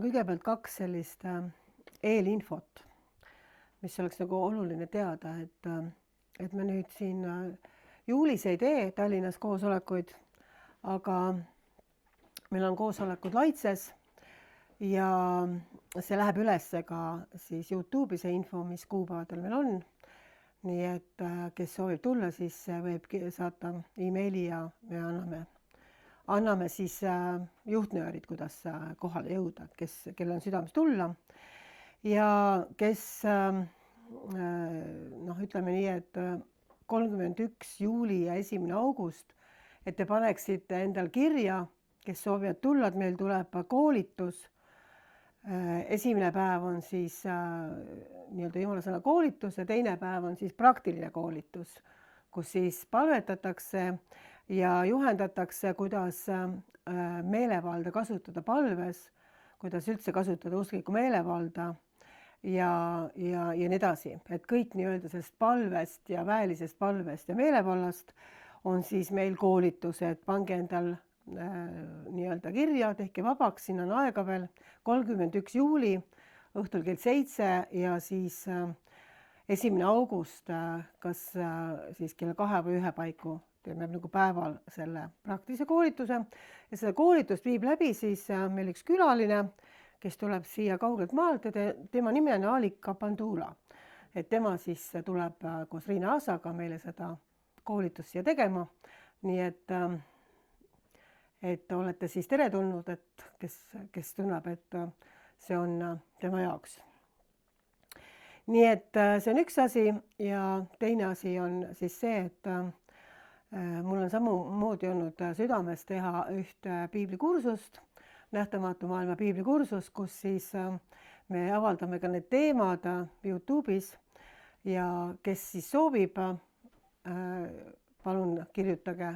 kõigepealt 2 sellist eelinfot, mis oleks nagu oluline teada, et me nüüd siin juulis ei tee Tallinnas koosolekuid, aga meil on koosolekud Laitses ja see läheb üles ka siis YouTube'i see info, mis kuupäevadel meil on. Nii et kes soovib tulla, siis võib saata emaili ja me anname siis juhtnöörid, kuidas kohale jõuda, kellel on südames tulla. Ja kes, ütleme nii, et 31 juuli ja 1. august, et te paneksite endal kirja, kes soovivad tulla, et meil tuleb koolitus. Esimene päev on siis nii-öelda jumalasõna koolitus ja teine päev on siis praktiline koolitus, kus siis palvetatakse ja juhendatakse, kuidas meelevalda kasutada palves, kuidas üldse kasutada usklikku meelevalda ja nii edasi. Et kõik nii-öelda sellest palvest ja väelisest palvest ja meelevallast on siis meil koolitus, et pange endal nii-öelda kirja, tehke vabaks, siin on aega veel 31 juuli õhtul kell 7 ja siis 1. august, kas siis kell 2 või 1 paiku teeme nagu päeval selle praktilise koolituse ja seda koolitust viib läbi siis meil üks külaline, kes tuleb siia kaugelt maalt ja tema nimi on Alik Kapandula. Et tema siis tuleb koos Riina Aasaga meile seda koolitust siia tegema, nii et olete siis teretulnud, et kes tunneb, et see on tema jaoks. Nii et see on üks asi ja teine asi on siis see, et mul on samamoodi olnud südames teha üht piiblikursust, Nähtamatu maailma piiblikursus, kus siis me avaldame ka need teemad YouTube'is ja kes siis soovib, palun kirjutage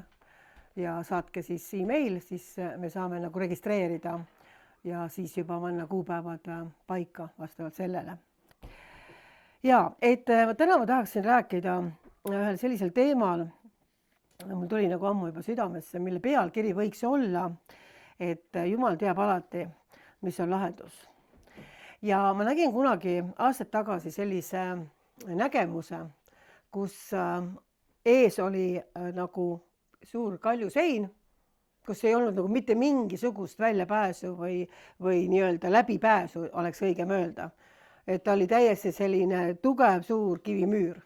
ja saatke siis email, siis me saame nagu registreerida ja siis juba panna kuupäevad paika vastavalt sellele. Ja, et täna ma tahaksin rääkida ühel sellisel teemal, mul tuli nagu ammu juba südamesse, mille pealkiri võiks olla, et Jumal teab alati, mis on lahendus. Ja ma nägin kunagi aastad tagasi sellise nägemuse, kus ees oli nagu suur kaljusein, kus ei olnud nagu mitte mingisugust väljapääsu või nii-öelda läbipääsu, oleks õigem öelda. Et ta oli täiesti selline tugev suur kivimüür.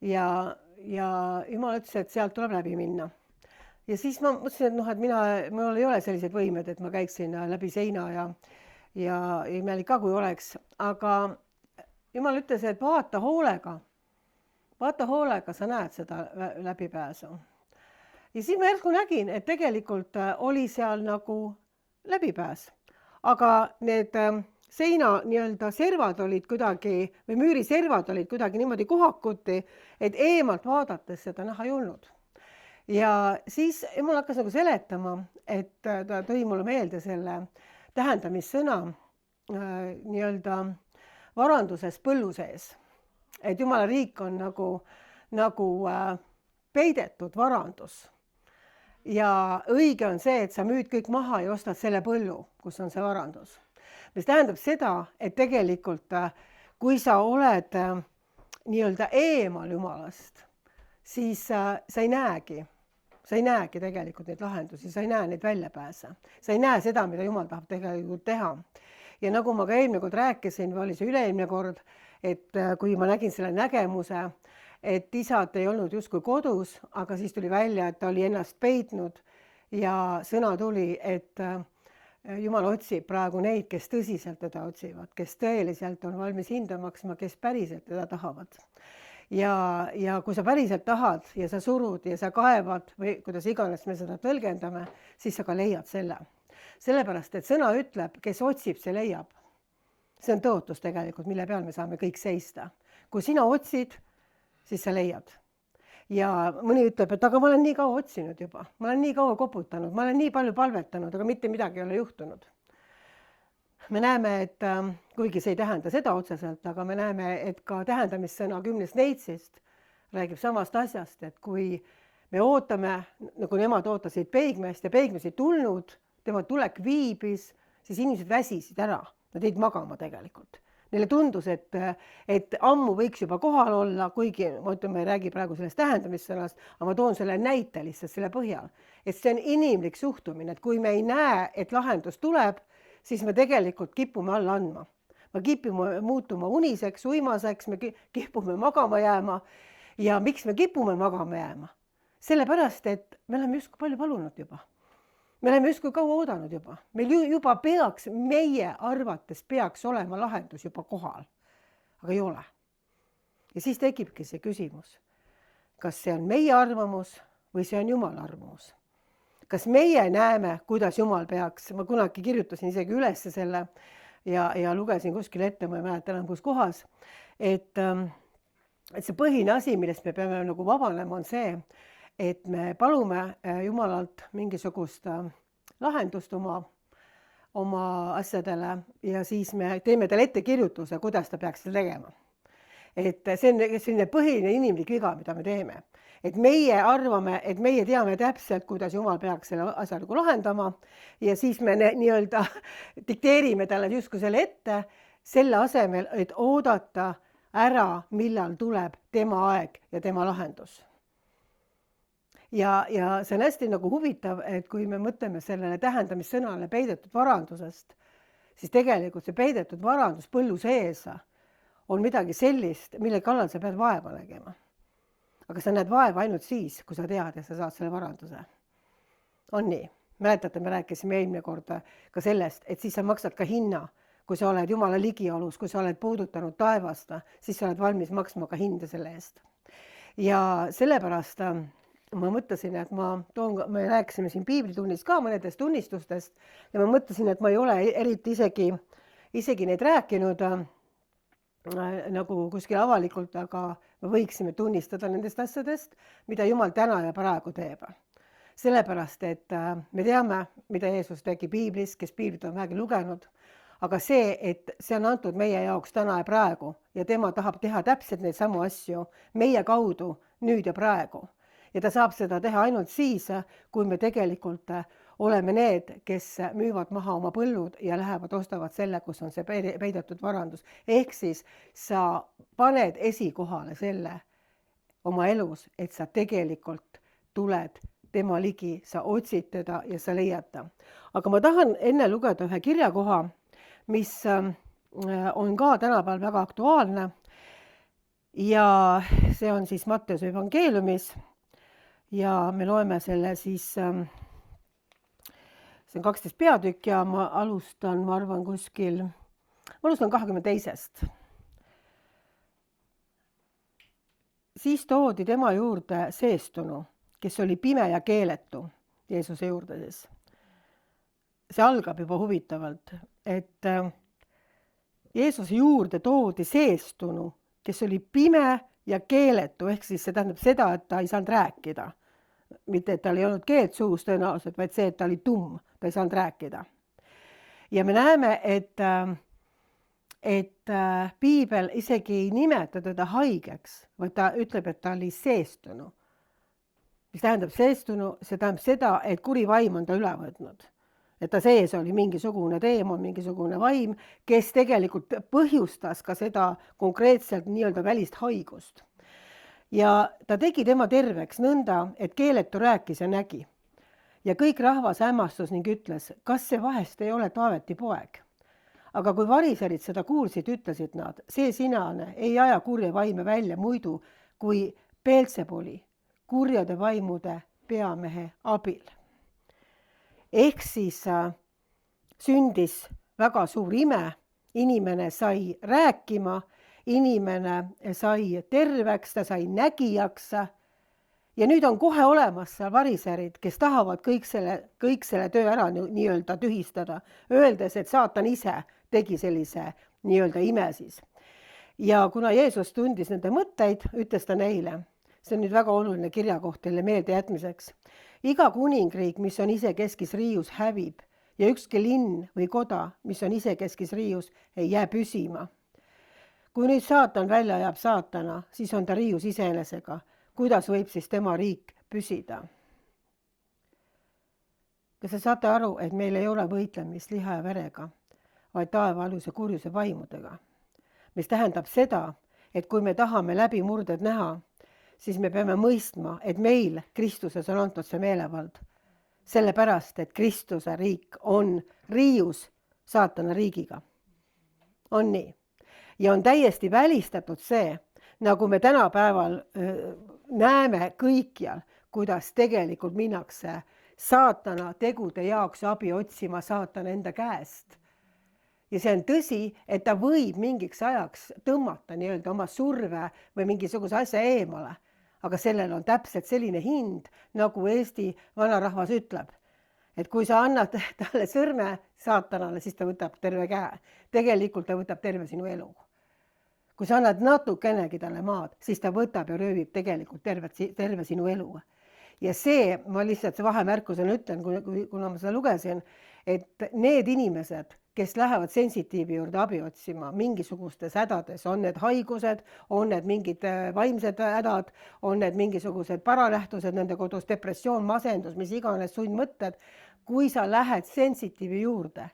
Ja Jumal ütles, et sealt tuleb läbi minna. Ja siis ma mõtlesin, et mul ei ole sellised võimed, et ma käiksin läbi seina ja imelik ka, kui oleks. Aga Jumal ütles, et vaata hoolega, sa näed seda läbipääsu. Ja siis ma järsku nägin, et tegelikult oli seal nagu läbipääs, aga need seina nii-öelda servad olid kuidagi või müüriservad olid kuidagi niimoodi kohakuti, et eemalt vaadates seda näha ei olnud. Ja siis mul hakkas nagu seletama, et ta tõi mulle meelde selle tähendamissõna nii-öelda varanduses põllu sees. Et Jumala riik on nagu peidetud varandus. Ja õige on see, et sa müüd kõik maha ja ostad selle põllu, kus on see varandus. Mis tähendab seda, et tegelikult kui sa oled nii-öelda eemal Jumalast, siis sa ei näegi tegelikult neid lahendusi, sa ei näe neid väljapääse. Sa ei näe seda, mida Jumal tahab tegelikult teha. Ja nagu ma ka eelmine kord rääkisin, või oli see üle-eelmine kord, et kui ma nägin selle nägemuse, et isad ei olnud justkui kodus, aga siis tuli välja, et ta oli ennast peitnud ja sõna tuli, et Jumal otsib praegu neid, kes tõsiselt teda otsivad, kes tõeliselt on valmis hinda maksma, kes päriselt teda tahavad. Ja kui sa päriselt tahad ja sa surud ja sa kaevad või kuidas iganes me seda tõlgendame, siis sa ka leiad selle. Sellepärast, et sõna ütleb, kes otsib, see leiab. See on tõotus tegelikult, mille peal me saame kõik seista. Kui sina otsid, siis sa leiad. Ja mõni ütleb, et aga ma olen nii kaua otsinud juba, ma olen nii kaua koputanud, ma olen nii palju palvetanud, aga mitte midagi ei ole juhtunud. Me näeme, et kuigi see ei tähenda seda otseselt, aga me näeme, et ka tähendamissõna 10. neitsist räägib samast asjast, et kui me ootame, nagu nemad ootasid peigmeest ja peigmees ei tulnud, tema tulek viibis, siis inimesed väsisid ära, nad jäid magama tegelikult. Neile tundus, et ammu võiks juba kohal olla, kuigi ma ütlen, ma ei räägi praegu sellest tähendamissõnast, aga ma toon selle näite lihtsalt selle põhjal. Et see on inimlik suhtumine, et kui me ei näe, et lahendus tuleb, siis me tegelikult kipume alla andma. Me kipume muutuma uniseks, uimaseks, me kipume magama jääma. Ja miks me kipume magama jääma? Sellepärast, et me oleme justkui palju palunud juba. Me oleme justkui kaua oodanud juba. Meil juba peaks, meie arvates peaks olema lahendus juba kohal. Aga ei ole. Ja siis tekibki see küsimus. Kas see on meie arvamus või see on Jumala arvamus? Kas meie näeme, kuidas Jumal peaks? Ma kunagi kirjutasin isegi üles selle ja lugesin kuskil ette, ma ei mäleta enam kus kohas, et see põhine asi, millest me peame nagu vabanema, on see, et me palume Jumalalt mingisugust lahendust oma asjadele ja siis me teeme talle ettekirjutuse, kuidas ta peaks seda tegema. Et see on selline põhiline inimlik viga, mida me teeme. Et meie arvame, et meie teame täpselt, kuidas Jumal peaks selle asja nagu lahendama ja siis me nii-öelda dikteerime talle justkui selle ette selle asemel, et oodata ära, millal tuleb tema aeg ja tema lahendus. Ja see on hästi nagu huvitav, et kui me mõtleme sellele tähendamissõnale peidetud varandusest, siis tegelikult see peidetud varandus põllu sees on midagi sellist, mille kallal sa pead vaeva nägema. Aga sa näed vaeva ainult siis, kui sa tead ja sa saad selle varanduse. On nii. Mäletate, me rääkisime eelmine kord ka sellest, et siis sa maksad ka hinna, kui sa oled Jumala ligiolus, kui sa oled puudutanud taevast, siis sa oled valmis maksma ka hinda selle eest. Ja sellepärast ma mõtlesin, et me rääkisime siin piiblitunnis ka mõnedest tunnistustest ja ma mõtlesin, et ma ei ole eriti isegi neid rääkinud nagu kuskil avalikult, aga me võiksime tunnistada nendest asjadest, mida Jumal täna ja praegu teeb. Sellepärast, et me teame, mida Jeesus tegi piiblis, kes piiblit on vähegi lugenud, aga see, et see on antud meie jaoks täna ja praegu ja tema tahab teha täpselt neid samu asju meie kaudu nüüd ja praegu. Ja ta saab seda teha ainult siis, kui me tegelikult oleme need, kes müüvad maha oma põllud ja lähevad ostavad selle, kus on see peidetud varandus. Ehk siis sa paned esikohale selle oma elus, et sa tegelikult tuled tema ligi, sa otsid teda ja sa leiad ta. Aga ma tahan enne lugeda ühe kirjakoha, mis on ka tänapäeval väga aktuaalne ja see on siis Matteuse evangeeliumis ja me loeme selle siis, see on 12 peatükk ja ma alustan 22. Siis toodi tema juurde seestunu, kes oli pime ja keeletu Jeesuse juurde siis. See algab juba huvitavalt, et Jeesuse juurde toodi seestunu, kes oli pime ja keeletu, ehk siis see tähendab seda, et ta ei saanud rääkida. Mitte, et tal ei olnud keelt suus tõenäoliselt, vaid see, et ta oli tumm, ta ei saanud rääkida. Ja me näeme, et piibel isegi ei nimeta teda haigeks, vaid ta ütleb, et ta oli seestunu. Mis tähendab seestunu, see tähendab seda, et kuri vaim on ta üle võtnud. Et ta sees oli mingisugune teemon, mingisugune vaim, kes tegelikult põhjustas ka seda konkreetselt nii-öelda välist haigust. Ja ta tegi tema terveks nõnda, et keeletu rääkis ja nägi. Ja kõik rahvas hämmastus ning ütles, kas see vahest ei ole Taaveti poeg. Aga kui variserid seda kuulsid, ütlesid nad, see sinane ei aja kurja vaime välja muidu kui Beelzebuli, kurjade vaimude peamehe abil. Ehk siis sündis väga suur ime, inimene sai rääkima, inimene sai terveks, ta sai nägijaks ja nüüd on kohe olemas seal variserid, kes tahavad kõik selle töö ära nii-öelda tühistada, öeldes, et saatan ise tegi sellise nii-öelda ime siis. Ja kuna Jeesus tundis nende mõtteid, ütles ta neile, see on nüüd väga oluline kirjakoht teile meelde jätmiseks, iga kuningriik, mis on isekeskis riius, hävib ja ükski linn või koda, mis on isekeskis riius, ei jää püsima. Kui nüüd saatan välja jääb saatana, siis on ta riius iseenesega. Kuidas võib siis tema riik püsida? kas te saate aru, et meil ei ole võitlemist liha ja verega, vaid taevaaluse kurjuse vaimudega? Mis tähendab seda, et kui me tahame läbimurded näha, siis me peame mõistma, et meil Kristuses on antud see meelevald. Sellepärast, et Kristuse riik on riius saatana riigiga. On nii. Ja on täiesti välistatud see, nagu me tänapäeval näeme kõikjal, kuidas tegelikult minnakse saatana tegude jaoks abi otsima saatana enda käest. Ja see on tõsi, et ta võib mingiks ajaks tõmmata nii-öelda oma surve või mingisuguse asja eemale. Aga sellel on täpselt selline hind, nagu Eesti vanarahvas ütleb. Et kui sa annad talle sõrme saatanale, siis ta võtab terve käe. Tegelikult ta võtab terve sinu elu. Kui sa annad natukenegi talle maad, siis ta võtab ja röövib tegelikult terve sinu elu. Ja see, ma lihtsalt vahemärkusena ütlen, kuna ma seda lugesin, et need inimesed, kes lähevad sensitiivi juurde abi otsima mingisugustes hädades, on need haigused, on need mingid vaimsed hädad, on need mingisugused paranähtused nende kodus, depressioon, masendus, mis iganes sundmõtted. Kui sa lähed sensitiivi juurde,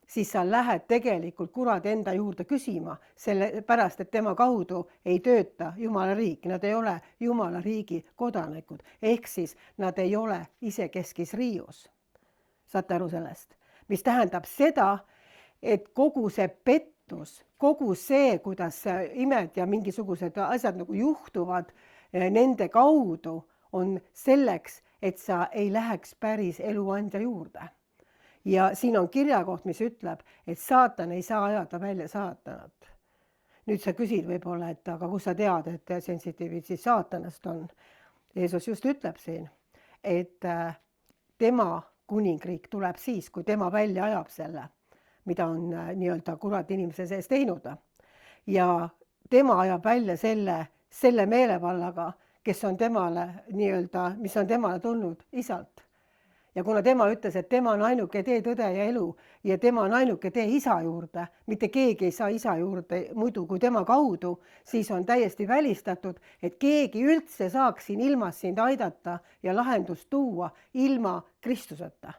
siis sa lähed tegelikult kurat enda juurde küsima, sellepärast, et tema kaudu ei tööta Jumala riik. Nad ei ole Jumala riigi kodanikud, ehk siis nad ei ole isekeskis riius. Saate aru sellest? Mis tähendab seda, et kogu see pettus, kogu see, kuidas imed ja mingisugused asjad nagu juhtuvad nende kaudu, on selleks, et sa ei läheks päris eluandja juurde. Ja siin on kirjakoht, mis ütleb, et saatan ei saa ajada välja saatanat. Nüüd sa küsid võib-olla, et aga kus sa tead, et sensitiivid siis saatanast on? Jeesus just ütleb siin, et tema kuningriik tuleb siis, kui tema välja ajab selle, mida on nii-öelda kurat inimese sees teinud. Ja tema ajab välja selle meelevallaga, kes on temale nii-öelda, mis on temale tulnud isalt. Ja kuna tema ütles, et tema on ainuke tee, tõde ja elu ja tema on ainuke tee isa juurde, mitte keegi ei saa isa juurde muidu kui tema kaudu, siis on täiesti välistatud, et keegi üldse saaks siin ilmas sind aidata ja lahendust tuua ilma Kristuseta.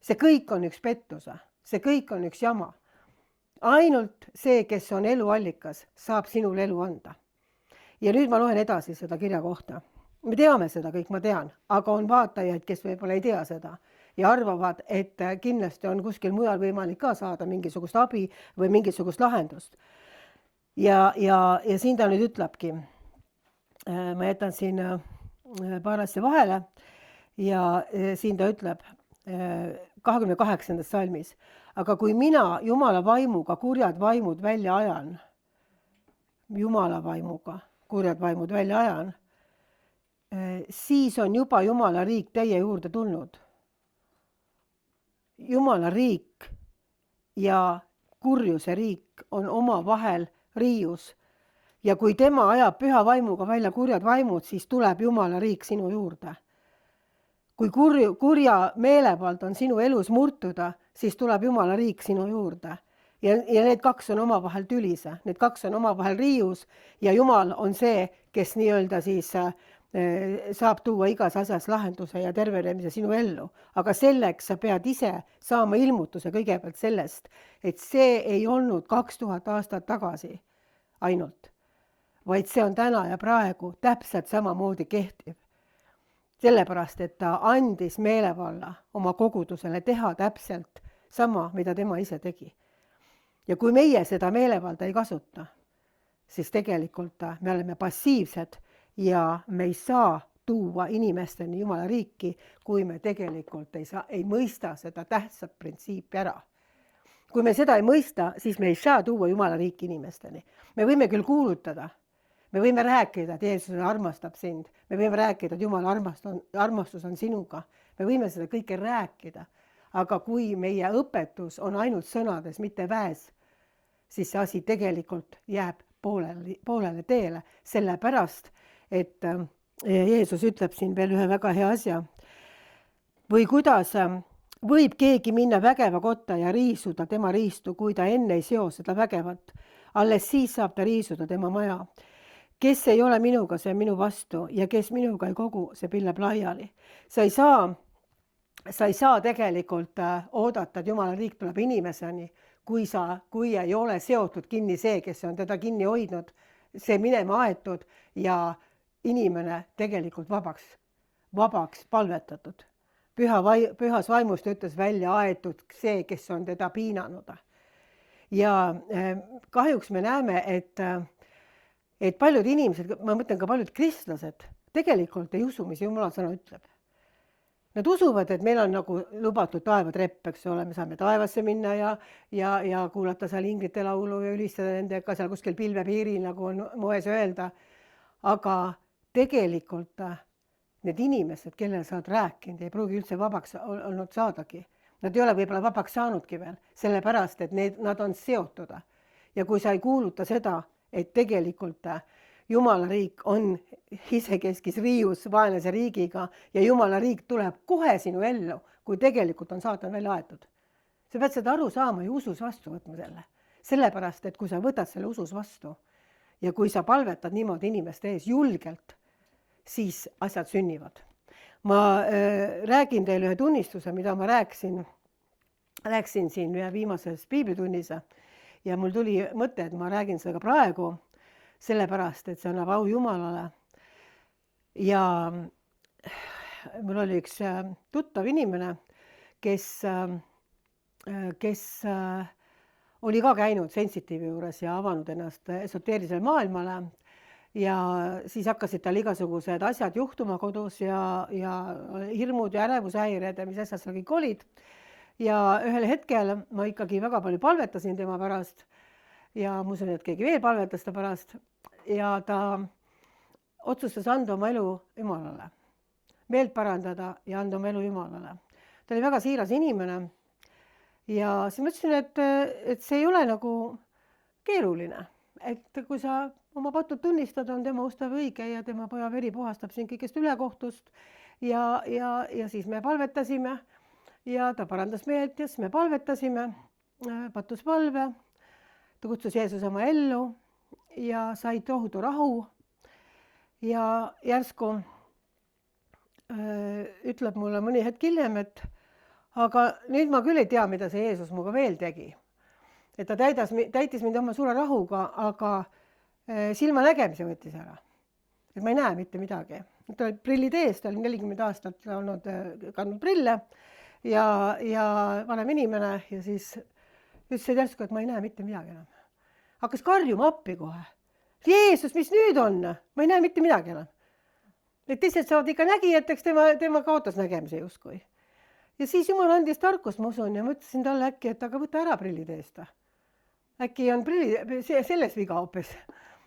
See kõik on üks pettuse, see kõik on üks jama. Ainult see, kes on eluallikas, saab sinule elu anda. Ja nüüd ma loen edasi seda kirja kohta. Me teame seda kõik, ma tean, aga on vaatajaid, kes võib-olla ei tea seda ja arvavad, et kindlasti on kuskil mujal võimalik ka saada mingisugust abi või mingisugust lahendust. Ja siin ta nüüd ütlebki, ma jätan siin paar asja vahele ja siin ta ütleb 28. salmis, aga kui mina Jumala vaimuga kurjad vaimud välja ajan, Jumala vaimuga kurjad vaimud välja ajan, siis on juba Jumala riik teie juurde tulnud. Jumala riik ja kurjuse riik on omavahel riius. Ja kui tema ajab püha vaimuga välja kurjad vaimud, siis tuleb Jumala riik sinu juurde. Kui kurja meelevald on sinu elus murtuda, siis tuleb Jumala riik sinu juurde. Ja need kaks on omavahel tülise, need kaks on omavahel riius ja Jumal on see, kes nii-öelda siis saab tuua igas asjas lahenduse ja tervenemise sinu ellu. Aga selleks sa pead ise saama ilmutuse kõigepealt sellest, et see ei olnud 2000 aastat tagasi ainult, vaid see on täna ja praegu täpselt samamoodi kehtiv. Sellepärast, et ta andis meelevalla oma kogudusele teha täpselt sama, mida tema ise tegi. Ja kui meie seda meelevalda ei kasuta, siis tegelikult me oleme passiivsed ja me ei saa tuua inimesteni Jumala riiki, kui me tegelikult ei mõista seda tähtsat printsiipi ära. Kui me seda ei mõista, siis me ei saa tuua Jumala riiki inimesteni. Me võime küll kuulutada, me võime rääkida, et Jeesus armastab sind, me võime rääkida, et Jumala armastus on sinuga, me võime seda kõike rääkida, aga kui meie õpetus on ainult sõnades, mitte väes, siis see asi tegelikult jääb poolele teele, sellepärast, et Jeesus ütleb siin veel ühe väga hea asja. Või kuidas võib keegi minna vägeva kotta ja riisuda tema riistu, kui ta enne ei seo seda vägevat. Alles siis saab ta riisuda tema maja. Kes ei ole minuga, see minu vastu ja kes minuga ei kogu, see pilleb laiali. Sa ei saa sa ei saa tegelikult oodata, et Jumala riik tuleb inimeseni, kui ei ole seotud kinni see, kes on teda kinni hoidnud, see minema aetud ja inimene tegelikult vabaks palvetatud. Pühas vaimus ta ütles välja aetud see, kes on teda piinanud. Ja kahjuks me näeme, et paljud inimesed, ma mõtlen ka paljud kristlased, tegelikult ei usu, mis Jumala sõna ütleb. Nad usuvad, et meil on nagu lubatud taevatrepp, eks ole, me saame taevasse minna ja kuulata seal inglite laulu ja ülistada nendega seal kuskil pilvepiiril, nagu on moes öelda. Aga tegelikult need inimesed, kellele sa oled rääkinud, ei pruugi üldse vabaks olnud saadagi. Nad ei ole võib-olla vabaks saanudki veel, sellepärast, et nad on seotud. Ja kui sa ei kuuluta seda, et tegelikult Jumala riik on isekeskis riius vaenlase riigiga ja Jumala riik tuleb kohe sinu ellu, kui tegelikult on saatan välja aetud. Sa pead seda aru saama ja usus vastu võtma selle. Sellepärast, et kui sa võtad selle usus vastu ja kui sa palvetad niimoodi inimeste ees julgelt, siis asjad sünnivad. Ma räägin teile ühe tunnistuse, mida ma rääksin siin ühe viimases piiblitunnis ja mul tuli mõte, et ma räägin seda ka praegu, sellepärast, et see annab au Jumalale. Ja mul oli üks tuttav inimene, kes oli ka käinud sensitiivi juures ja avanud ennast esoteerilisele maailmale ja siis hakkasid tal igasugused asjad juhtuma kodus ja hirmud ja ärevushäired ja mis asjad seal kõik olid. Ja ühel hetkel ma ikkagi väga palju palvetasin tema pärast ja ma usun, et keegi veel palvetas ta pärast ja ta otsustas anda oma elu Jumalale, meelt parandada ja anda oma elu Jumalale. Ta oli väga siiras inimene ja siis ma ütlesin, et see ei ole nagu keeruline, et kui sa oma patud tunnistad, on tema ustav õige ja tema poja veri puhastab sind kõigest ülekohtust ja siis me palvetasime ja ta parandas meelt ja siis me palvetasime, pattus palve, ta kutsus Jeesuse oma ellu ja sai tohutu rahu ja järsku ütleb mulle mõni hetk hiljem, et aga nüüd ma küll ei tea, mida see Jeesus muga veel tegi. Et ta täitis mind oma suure rahuga, aga silmanägemise võttis ära. Et ma ei näe mitte midagi. Ta oli prillid ees, ta oli 40 aastat kandnud prille ja vanem inimene ja siis ütles järsku, et ma ei näe mitte midagi enam. Hakkas karjuma appi kohe. Jeesus, mis nüüd on? Ma ei näe mitte midagi enam. Et teised saavad ikka nägijateks, tema kaotas nägemise justkui. Ja siis Jumal andis tarkust, ma usun, ja ma ütlesin talle äkki, et aga võta ära prillid eest. Äkki on selles viga hoopis.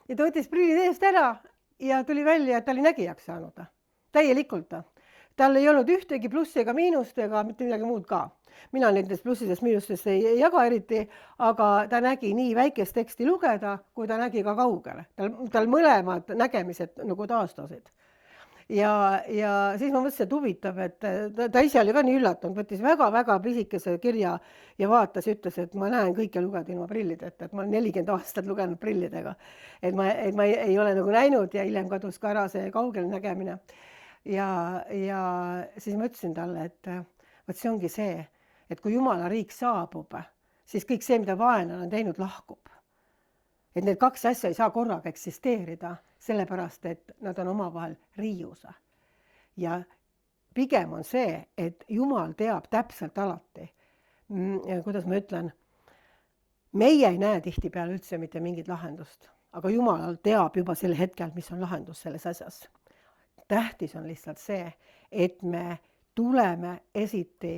Ja ta võttis prillid eest ära ja tuli välja, et ta oli nägijaks saanud. Täielikult. Tal ei olnud ühtegi plussi ega miinust ega mitte midagi muud ka. Mina nendest plussidest miinustest ei jaga eriti, aga ta nägi nii väikest teksti lugeda, kui ta nägi ka kaugele. Tal mõlemad nägemised nagu taastasid. Ja siis ma mõtlesin, et huvitav, et ta ise oli ka nii üllatunud, võttis väga-väga pisikese kirja ja vaatas, ütles, et ma näen kõike lugeda ilma prillideta, et ma olen 40 aastat lugenud prillidega. Et ma ei ole nagu näinud ja hiljem kadus ka ära see kaugel nägemine. Ja siis ma ütlesin talle, et võt see ongi see, et kui Jumala riik saabub, siis kõik see, mida vaenlane on teinud, lahkub. Et need kaks asja ei saa korraga eksisteerida, sellepärast, et nad on omavahel riius. Ja pigem on see, et Jumal teab täpselt alati, kuidas ma ütlen, meie ei näe tihtipeale üldse mitte mingit lahendust, aga Jumal teab juba sel hetkel, mis on lahendus selles asjas. Tähtis on lihtsalt see, et me tuleme esiti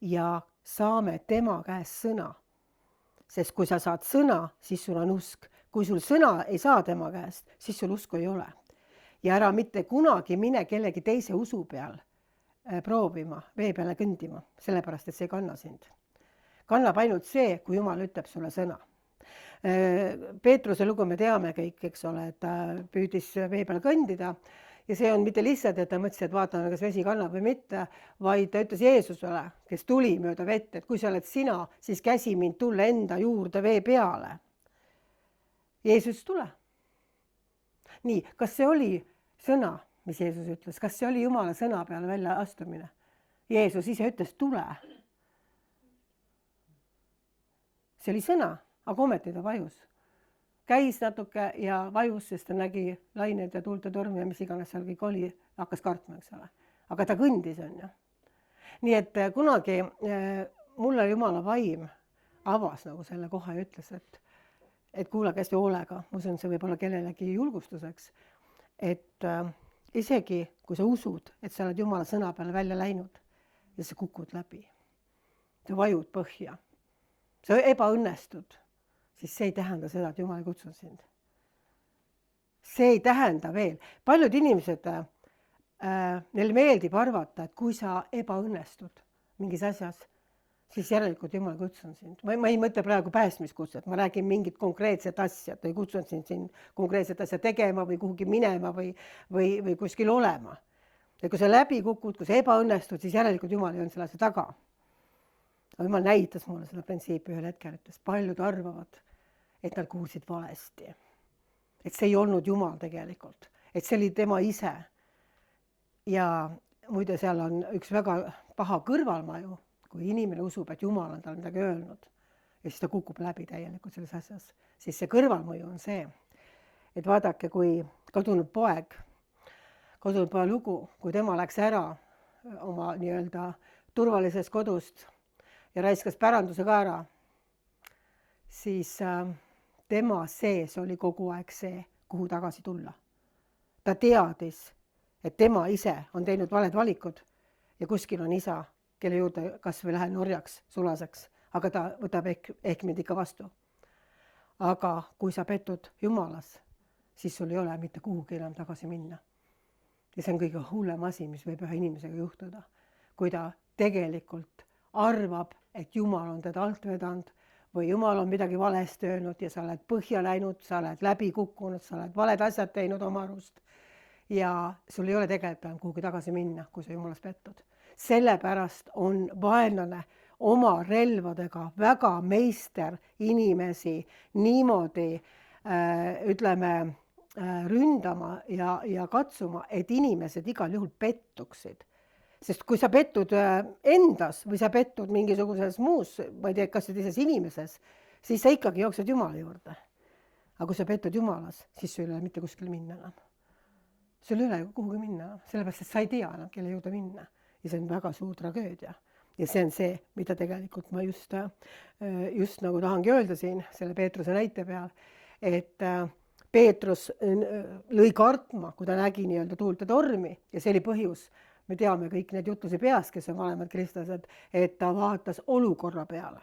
ja saame tema käest sõna. Sest kui sa saad sõna, siis sul on usk. Kui sul sõna ei saa tema käest, siis sul usku ei ole. Ja ära mitte kunagi mine kellegi teise usu peal proovima, vee peale kõndima, sellepärast, et see ei kanna sind. Kannab ainult see, kui Jumal ütleb sulle sõna. Peetruse lugu me teame kõik, eks ole, et ta püüdis vee peal kõndida ja see on mitte lihtsalt, et ta mõtles, et vaatame, kas vesi kannab või mitte, vaid ta ütles Jeesusele, kes tuli mööda vett, et kui sa oled sina, siis käsi mind tulla enda juurde vee peale. Jeesus tule. Nii, kas see oli sõna, mis Jeesus ütles? Kas see oli Jumala sõna peale välja astumine? Jeesus ise ütles, tule. See oli sõna, aga ometi ta vajus. Käis natuke ja vajus, sest ta nägi lained ja tuult ja tormi ja mis iganes seal kõik oli, hakkas kartma, eks ole. Aga ta kõndis, on ju. Nii et kunagi mulle Jumala vaim avas nagu selle koha ja ütles, et kuulage hästi hoolega, ma usun, see võib olla kellelegi julgustuseks, et isegi kui sa usud, et sa oled Jumala sõna peale välja läinud ja sa kukud läbi, sa vajud põhja, sa ebaõnnestud, siis see ei tähenda seda, et Jumal ei kutsunud sind. See ei tähenda veel. Paljud inimesed, neil meeldib arvata, et kui sa ebaõnnestud mingis asjas, siis järelikult Jumal ei kutsunud sind. Ma ei mõtle praegu päästmiskutset, ma räägin mingit konkreetset asja, et ei kutsunud sind konkreetset asja tegema või kuhugi minema või kuskil olema. Ja kui sa läbi kukud, kui sa ebaõnnestud, siis järelikult Jumal ei olnud selle asja taga. Aga Jumal näitas mulle seda printsiipi ühel hetkel, ütles, paljud arvavad, et nad kuulsid valesti. Et see ei olnud Jumal tegelikult, et see oli tema ise. Ja muide, seal on üks väga paha kõrvalmaju, kui inimene usub, et Jumal on talle midagi öelnud ja siis ta kukub läbi täielikult selles asjas, siis see kõrvalmõju on see, et vaadake, kui kadunud poja lugu, kui tema läks ära oma nii-öelda turvalisest kodust ja raiskas päranduse ka ära, siis tema sees oli kogu aeg see, kuhu tagasi tulla. Ta teadis, et tema ise on teinud valed valikud ja kuskil on isa, kelle juurde kas või lähen orjaks, sulaseks, aga ta võtab ehk mind ikka vastu. Aga kui sa petud Jumalas, siis sul ei ole mitte kuhugi enam tagasi minna. Ja see on kõige hullem asi, mis võib ühe inimesega juhtuda. Kui ta tegelikult arvab, et Jumal on teda alt vedanud või Jumal on midagi valesti öelnud ja sa oled põhja läinud, sa oled läbi kukkunud, sa oled valed asjad teinud oma arust ja sul ei ole tegelikult enam kuhugi tagasi minna, kui sa Jumalas pettud. Sellepärast on vaenlane oma relvadega väga meister inimesi niimoodi ründama ja katsuma, et inimesed igal juhul pettuksid. Sest kui sa pettud endas või sa pettud mingisuguses muus, ma ei tea, kas teises inimeses, siis sa ikkagi jooksed Jumala juurde. Aga kui sa pettud Jumalas, siis sul ei ole mitte kuskil minna enam. Sul ei ole kuhugi minna enam, sellepärast, et sa ei tea enam, kelle juurde minna. Ja see on väga suur tragöödia. Ja see on see, mida tegelikult ma just nagu tahangi öelda siin selle Peetruse näite peal, et Peetrus lõi kartma, kui ta nägi nii-öelda tuult ja tormi ja see oli põhjus. Me teame kõik need jutlusi peas, kes on vanemad kristlased, et ta vaatas olukorra peale.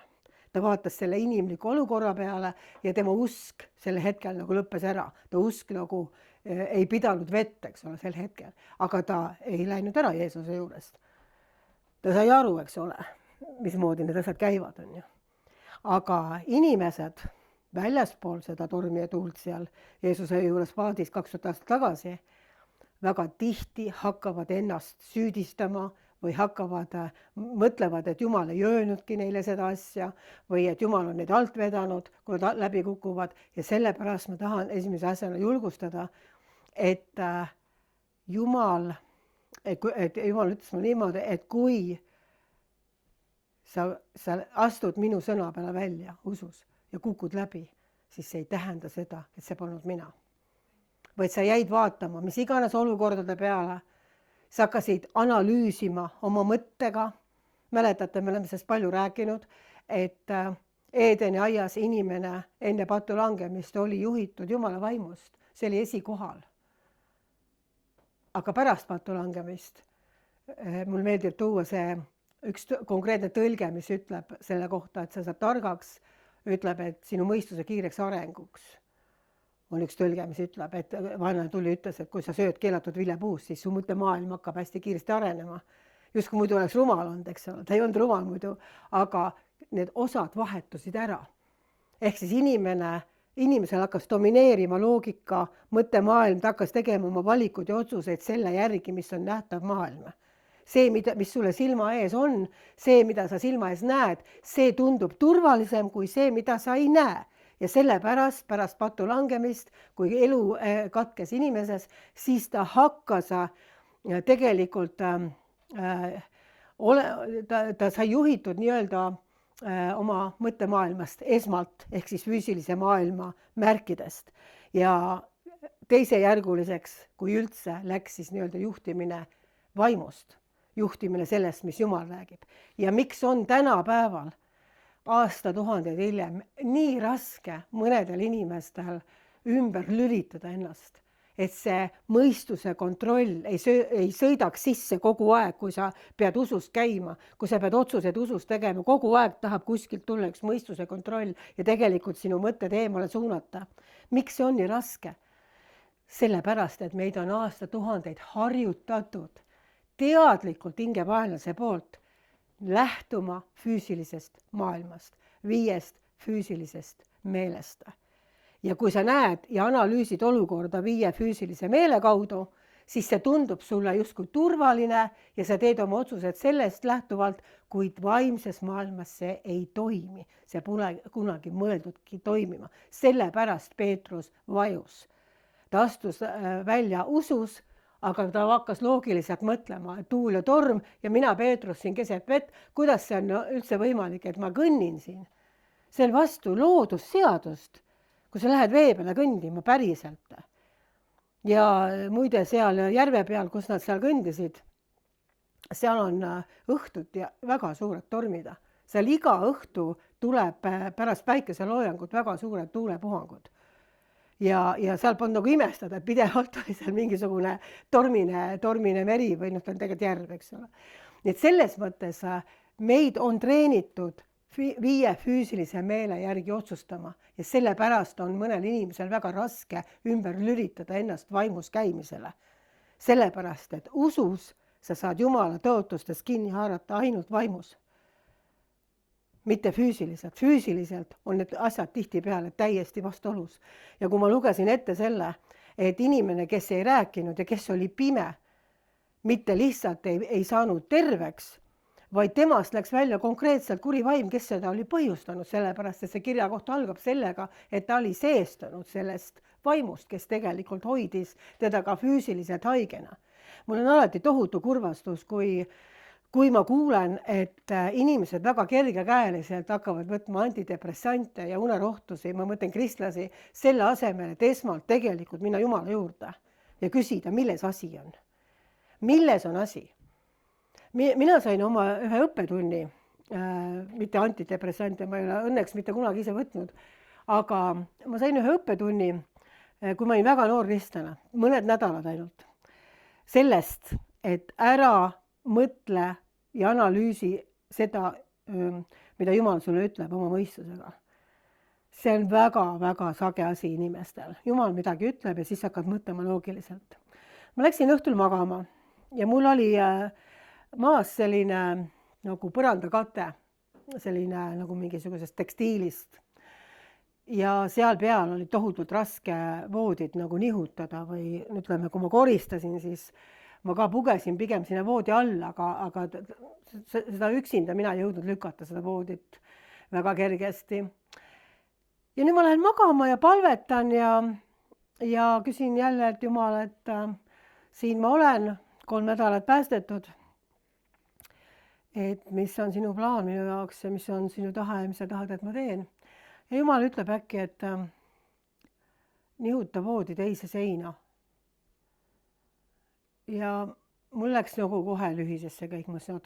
Ta vaatas selle inimliku olukorra peale ja tema usk sel hetkel nagu lõppes ära. Ta usk nagu ei pidanud vett, eks ole, sel hetkel, aga ta ei läinud ära Jeesuse juurest. Ta sai aru, eks ole, mismoodi need asjad käivad, on ju. Aga inimesed väljaspool seda tormi ja tuult seal Jeesuse juures paadis 2000 aastat tagasi väga tihti hakkavad ennast süüdistama või mõtlevad, et Jumal ei öelnudki neile seda asja või et Jumal on neid alt vedanud, kui nad läbi kukuvad. Ja sellepärast ma tahan esimese asjana julgustada, et Jumal ütles mulle niimoodi, et kui sa astud minu sõna peale välja usus ja kukud läbi, siis see ei tähenda seda, et see polnud mina. Vaid sa jäid vaatama, mis iganes olukordade peale, sa hakkasid analüüsima oma mõttega. Mäletate, me oleme sellest palju rääkinud, et Eedeni aias inimene enne patu langemist oli juhitud Jumala vaimust. See oli esikohal. Aga pärast patu langemist mul meeldib tuua see üks konkreetne tõlge, mis ütleb selle kohta, et sa saad targaks, ütleb, et sinu mõistuse kiireks arenguks. On üks tõlge, mis ütleb, et vaenlane tuli ütles, et kui sa sööd keelatud viljapuust, siis su mõttemaailm hakkab hästi kiiresti arenema. Just kui muidu oleks rumal olnud, eks ole, ta ei olnud rumal muidu, aga need osad vahetusid ära. Ehk siis inimesel hakkas domineerima loogika, mõttemaailm, ta hakkas tegema oma valikud ja otsuseid selle järgi, mis on nähtav maailm. See, mis sulle silma ees on, see, mida sa silma ees näed, see tundub turvalisem kui see, mida sa ei näe. Ja sellepärast pärast patu langemist, kui elu katkes inimeses, siis ta hakkas tegelikult ta sai juhitud nii-öelda oma mõttemaailmast esmalt ehk siis füüsilise maailma märkidest ja teisejärguliseks, kui üldse, läks siis nii-öelda juhtimine vaimust, juhtimine sellest, mis Jumal räägib. Ja miks on tänapäeval aastatuhandeid hiljem nii raske mõnedel inimestel ümber lülitada ennast, et see mõistuse kontroll ei sõidaks sisse kogu aeg, kui sa pead usust käima, kui sa pead otsused usust tegema, kogu aeg tahab kuskilt tulla üks mõistuse kontroll ja tegelikult sinu mõtted eemale suunata. Miks see on nii raske? Sellepärast, et meid on aastatuhandeid harjutatud teadlikult hingevaenlase poolt lähtuma füüsilisest maailmast, 5 füüsilisest meelest. Ja kui sa näed ja analüüsid olukorda 5 füüsilise meele kaudu, siis see tundub sulle justkui turvaline ja sa teed oma otsused sellest lähtuvalt, kuid vaimses maailmas see ei toimi. See pole kunagi mõeldudki toimima. Sellepärast Peetrus vajus. Ta astus välja usus, aga ta hakkas loogiliselt mõtlema, et tuul ja torm ja mina Peetrus siin keset vett, kuidas see on üldse võimalik, et ma kõnnin siin. See on vastu loodusseadust. Kui sa lähed vee peale kõndima päriselt. Ja muide seal järve peal, kus nad seal kõndisid, seal on õhtud ja väga suured tormid. Seal iga õhtu tuleb pärast päikeseloojangut väga suured tuulepuhangud. Ja seal polnud nagu imestada, et pidevalt oli seal mingisugune tormine meri või ta on tegelikult järv, eks ole. Nii et selles mõttes meid on treenitud 5 füüsilise meele järgi otsustama ja sellepärast on mõnel inimesel väga raske ümber lülitada ennast vaimus käimisele. Sellepärast, et usus sa saad Jumala tõotustest kinni haarata ainult vaimus. Mitte füüsiliselt. Füüsiliselt on need asjad tihtipeale täiesti vastuolus. Ja kui ma lugesin ette selle, et inimene, kes ei rääkinud ja kes oli pime, mitte lihtsalt ei saanud terveks, vaid temast läks välja konkreetselt kuri vaim, kes seda oli põhjustanud, sellepärast, et see kirja kohta algab sellega, et ta oli seestunud sellest vaimust, kes tegelikult hoidis teda ka füüsiliselt haigena. Mul on alati tohutu kurvastus, kui ma kuulen, et inimesed väga kergekäeliselt hakkavad võtma antidepressante ja unerohtusi, ma mõtlen kristlasi, selle asemel, et esmalt tegelikult minna Jumala juurde ja küsida, milles asi on. Milles on asi? Mina sain oma ühe õppetunni, mitte antidepressante, ma ei ole õnneks mitte kunagi ise võtnud, aga ma sain ühe õppetunni, kui ma olin väga noor kristlane, mõned nädalad ainult, sellest, et ära mõtle ja analüüsi seda, mida Jumal sulle ütleb oma mõistusega. See on väga-väga sage asi inimestel. Jumal midagi ütleb ja siis hakkad mõtlema loogiliselt. Ma läksin õhtul magama ja mul oli maas selline nagu põrandakate, selline nagu mingisugusest tekstiilist. Ja seal peal oli tohutult raske voodid nagu nihutada või ütleme, kui ma koristasin, siis ma ka pugesin pigem sinna voodi alla, aga seda üksinda mina ei jõudnud lükata seda voodit väga kergesti. Ja nüüd ma lähen magama ja palvetan ja küsin jälle, et Jumal, et siin ma olen 3 nädalat päästetud. Et mis on sinu plaan minu jaoks ja mis on sinu tahe ja mis sa tahad, et ma teen. Ja Jumal ütleb äkki, et nihuta voodi teise seina. Ja mul läks nagu kohe lühisesse kõik, ma ütlesin,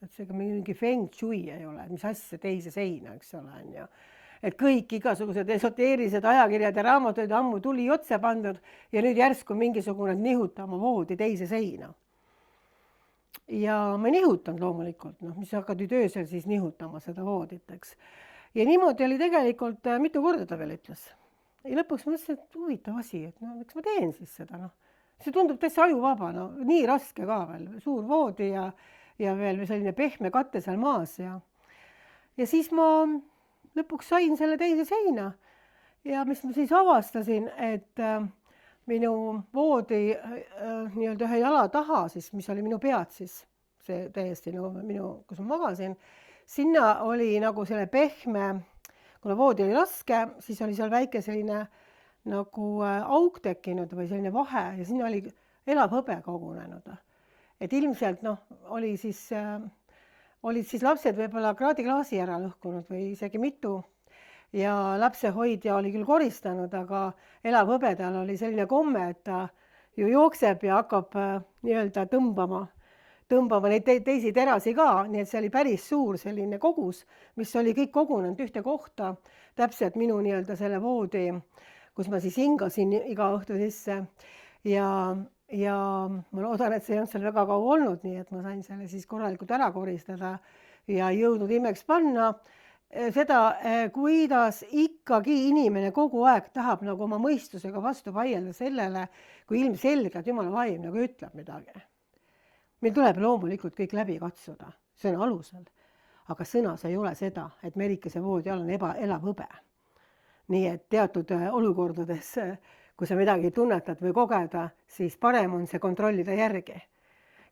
et see mingi feng shui ei ole, mis asja teise seina, eks ole. Ja. Et kõik igasugused esoteerilised ajakirjad ja raamatud ammu tuli otse pandud ja nüüd järsku mingisugune nihutama voodi teise seina. Ja ma ei nihutanud loomulikult, mis hakkad nüüd öösel siis nihutama seda voodit, eks. Ja niimoodi oli tegelikult mitu korda ta veel ütles. Ja lõpuks ma mõtlesin, et huvitav asi, et miks ma teen siis seda, See tundub täitsa ajuvaba, nii raske ka veel, suur voodi ja veel selline pehme katte seal maas. Ja siis ma lõpuks sain selle teise seina ja mis ma siis avastasin, et minu voodi nii-öelda ühe jala taha, siis, mis oli minu pead siis, see täiesti kus ma magasin, sinna oli nagu selle pehme, kuna voodi oli raske, siis oli seal väike selline nagu auk tekkinud või selline vahe ja sinna oli elav hõbe kogunenud. et ilmselt olid siis lapsed võib-olla kraadiklaasi ära lõhkunud või isegi mitu ja lapsehoidja oli küll koristanud, aga elav hõbedal oli selline komme, et ta ju jookseb ja hakkab nii-öelda tõmbama neid teisi terasi ka, nii et see oli päris suur selline kogus, mis oli kõik kogunenud ühte kohta, täpselt minu nii-öelda selle voodi, kus ma siis hingasin iga õhtu sisse ja ma loodan, et see ei olnud seal väga kaua olnud, nii et ma sain selle siis korralikult ära koristada ja ei jõudnud imeks panna seda, kuidas ikkagi inimene kogu aeg tahab nagu oma mõistusega vastu vaielda sellele, kui ilmselgelt Jumala vaim nagu ütleb midagi. Meil tuleb loomulikult kõik läbi katsuda, see on alusel, aga sõnas ei ole seda, et merikese voodi all on elav hõbe. Nii et teatud olukordades, kui sa midagi tunnetad või kogeda, siis parem on see kontrollida järgi.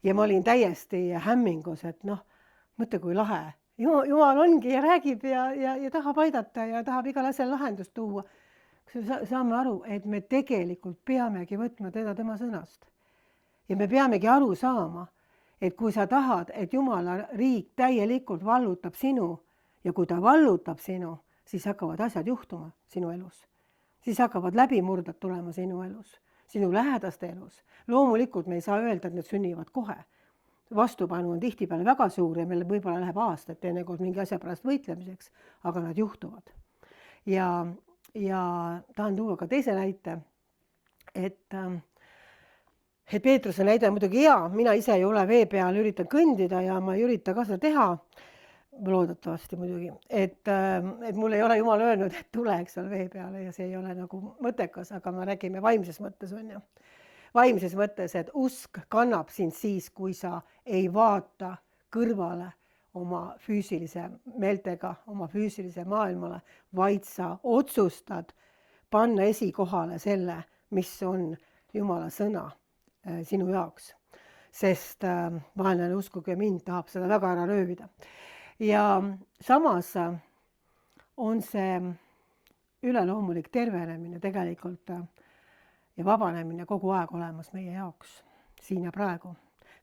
Ja ma olin täiesti hämmingus, et mõtle kui lahe. Jumal ongi ja räägib ja tahab aidata ja tahab igal asjal lahendust tuua. Saame aru, et me tegelikult peamegi võtma teda tema sõnast. Ja me peamegi aru saama, et kui sa tahad, et Jumala riik täielikult vallutab sinu ja kui ta vallutab sinu, siis hakkavad asjad juhtuma sinu elus. Siis hakkavad läbimurdad tulema sinu elus, sinu lähedaste elus. Loomulikult me ei saa öelda, et need sünnivad kohe. Vastupanu on tihtipeale väga suur ja meil võib-olla läheb aastat teinekord mingi asja pärast võitlemiseks, aga nad juhtuvad. Ja tahan tuua ka teise näite, et Peetruse näide on muidugi hea, mina ise ei ole vee peal üritan kõndida ja ma ei ürita ka seda teha, loodetavasti muidugi, et mul ei ole Jumal öelnud, et tule, eks ole, vee peale ja see ei ole nagu mõttekas, aga me räägime vaimses mõttes, on ju. Vaimses mõttes, et usk kannab sind siis, kui sa ei vaata kõrvale oma füüsilise meeltega, oma füüsilise maailmale, vaid sa otsustad panna esikohale selle, mis on Jumala sõna sinu jaoks, sest vaenlane, uskuge mind, tahab seda väga ära röövida. Ja samas on see üleloomulik tervenemine tegelikult ja vabanemine kogu aeg olemas meie jaoks, siin ja praegu.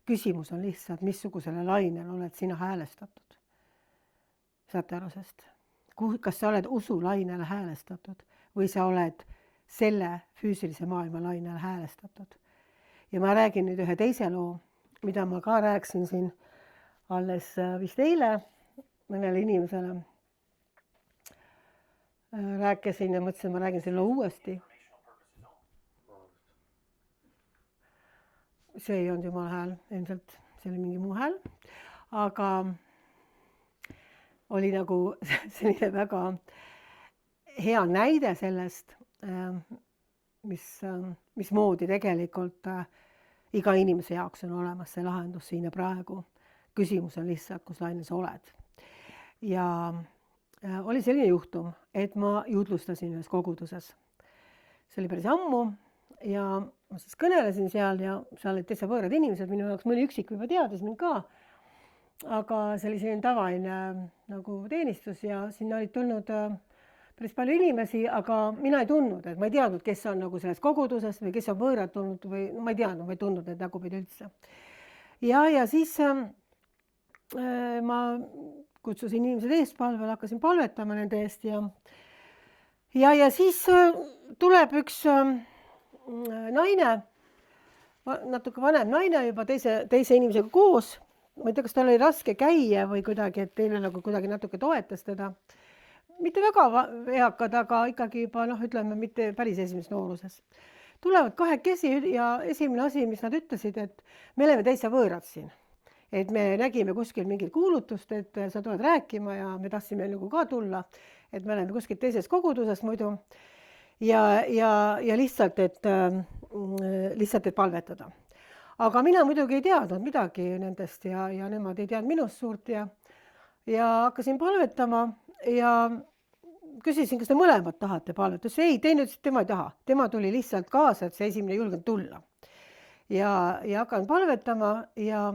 Küsimus on lihtsalt, missugusele lainel oled sina häälestatud. Saate aru sest? Kas sa oled usulainele häälestatud või sa oled selle füüsilise maailma lainele häälestatud? Ja ma räägin nüüd ühe teise loo, mida ma ka rääksin siin alles vist eile mõnele inimesele. Rääkisin ja mõtlesin, ma räägin selle uuesti. See ei olnud Jumala hääl, ilmselt see oli mingi muu hääl, aga oli nagu selline väga hea näide sellest, mismoodi tegelikult iga inimese jaoks on olemas see lahendus siin ja praegu. Küsimus on lihtsalt, kus laine sa oled. Ja oli selline juhtum, et ma jutlustasin ühes koguduses. See oli päris ammu ja ma siis kõnelesin seal ja seal olid täitsa võõrad inimesed, minu jaoks mõni üksik juba teadis mind ka. Aga see oli selline tavaline nagu teenistus ja sinna olid tulnud päris palju inimesi, aga mina ei tundnud, et ma ei teadnud, kes on nagu sellest kogudusest või kes on võõrad tulnud või ma ei teadnud, ma ei tundnud neid nägusid üldse. Ja siis ma kutsusin inimesed eestpalvele, hakkasin palvetama nende eest ja siis tuleb üks naine, natuke vanem naine juba teise inimesega koos. Ma ei tea, kas tal oli raske käia või kuidagi, et teine nagu kuidagi natuke toetas teda. Mitte väga eakad, aga ikkagi juba, ütleme, mitte päris esimeses nooruses. Tulevad kahekesi ja esimene asi, mis nad ütlesid, et me oleme täitsa võõrad siin. Et me nägime kuskil mingit kuulutust, et sa tuled rääkima ja me tahtsime nagu ka tulla, et me oleme kuskil teises koguduses muidu ja lihtsalt, et palvetada. Aga mina muidugi ei teadnud midagi nendest ja nemad ei teadnud minust suurt ja hakkasin palvetama ja küsisin, kas te mõlemad tahate palvetada. Ei, teine ütles, et tema ei taha. Tema tuli lihtsalt kaasa, et see esimene ei julgenud tulla. Ja hakkan palvetama ja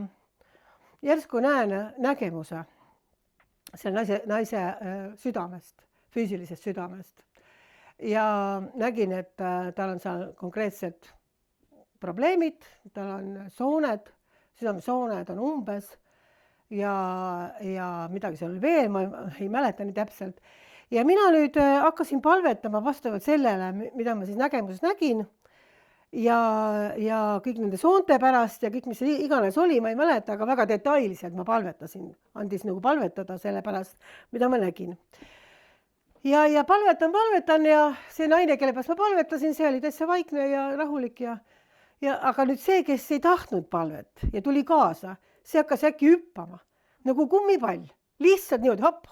järsku näen nägemuse selle naise südamest, füüsilisest südamest. Ja nägin, et tal on seal konkreetsed probleemid, tal on sooned südamesooned on umbes ja midagi seal oli veel, ma ei mäleta nii täpselt. Ja mina nüüd hakkasin palvetama vastavalt sellele, mida ma siis nägemuses nägin ja kõik nende soonte pärast ja kõik, mis iganes oli, ma ei mäleta, aga väga detailselt ma palvetasin, andis nagu palvetada selle pärast, mida ma nägin. Ja palvetan ja see naine, kelle pärast ma palvetasin, see oli täitsa vaikne ja rahulik ja aga nüüd see, kes ei tahtnud palvet ja tuli kaasa, see hakkas äkki hüppama nagu kummipall, lihtsalt niimoodi hopp,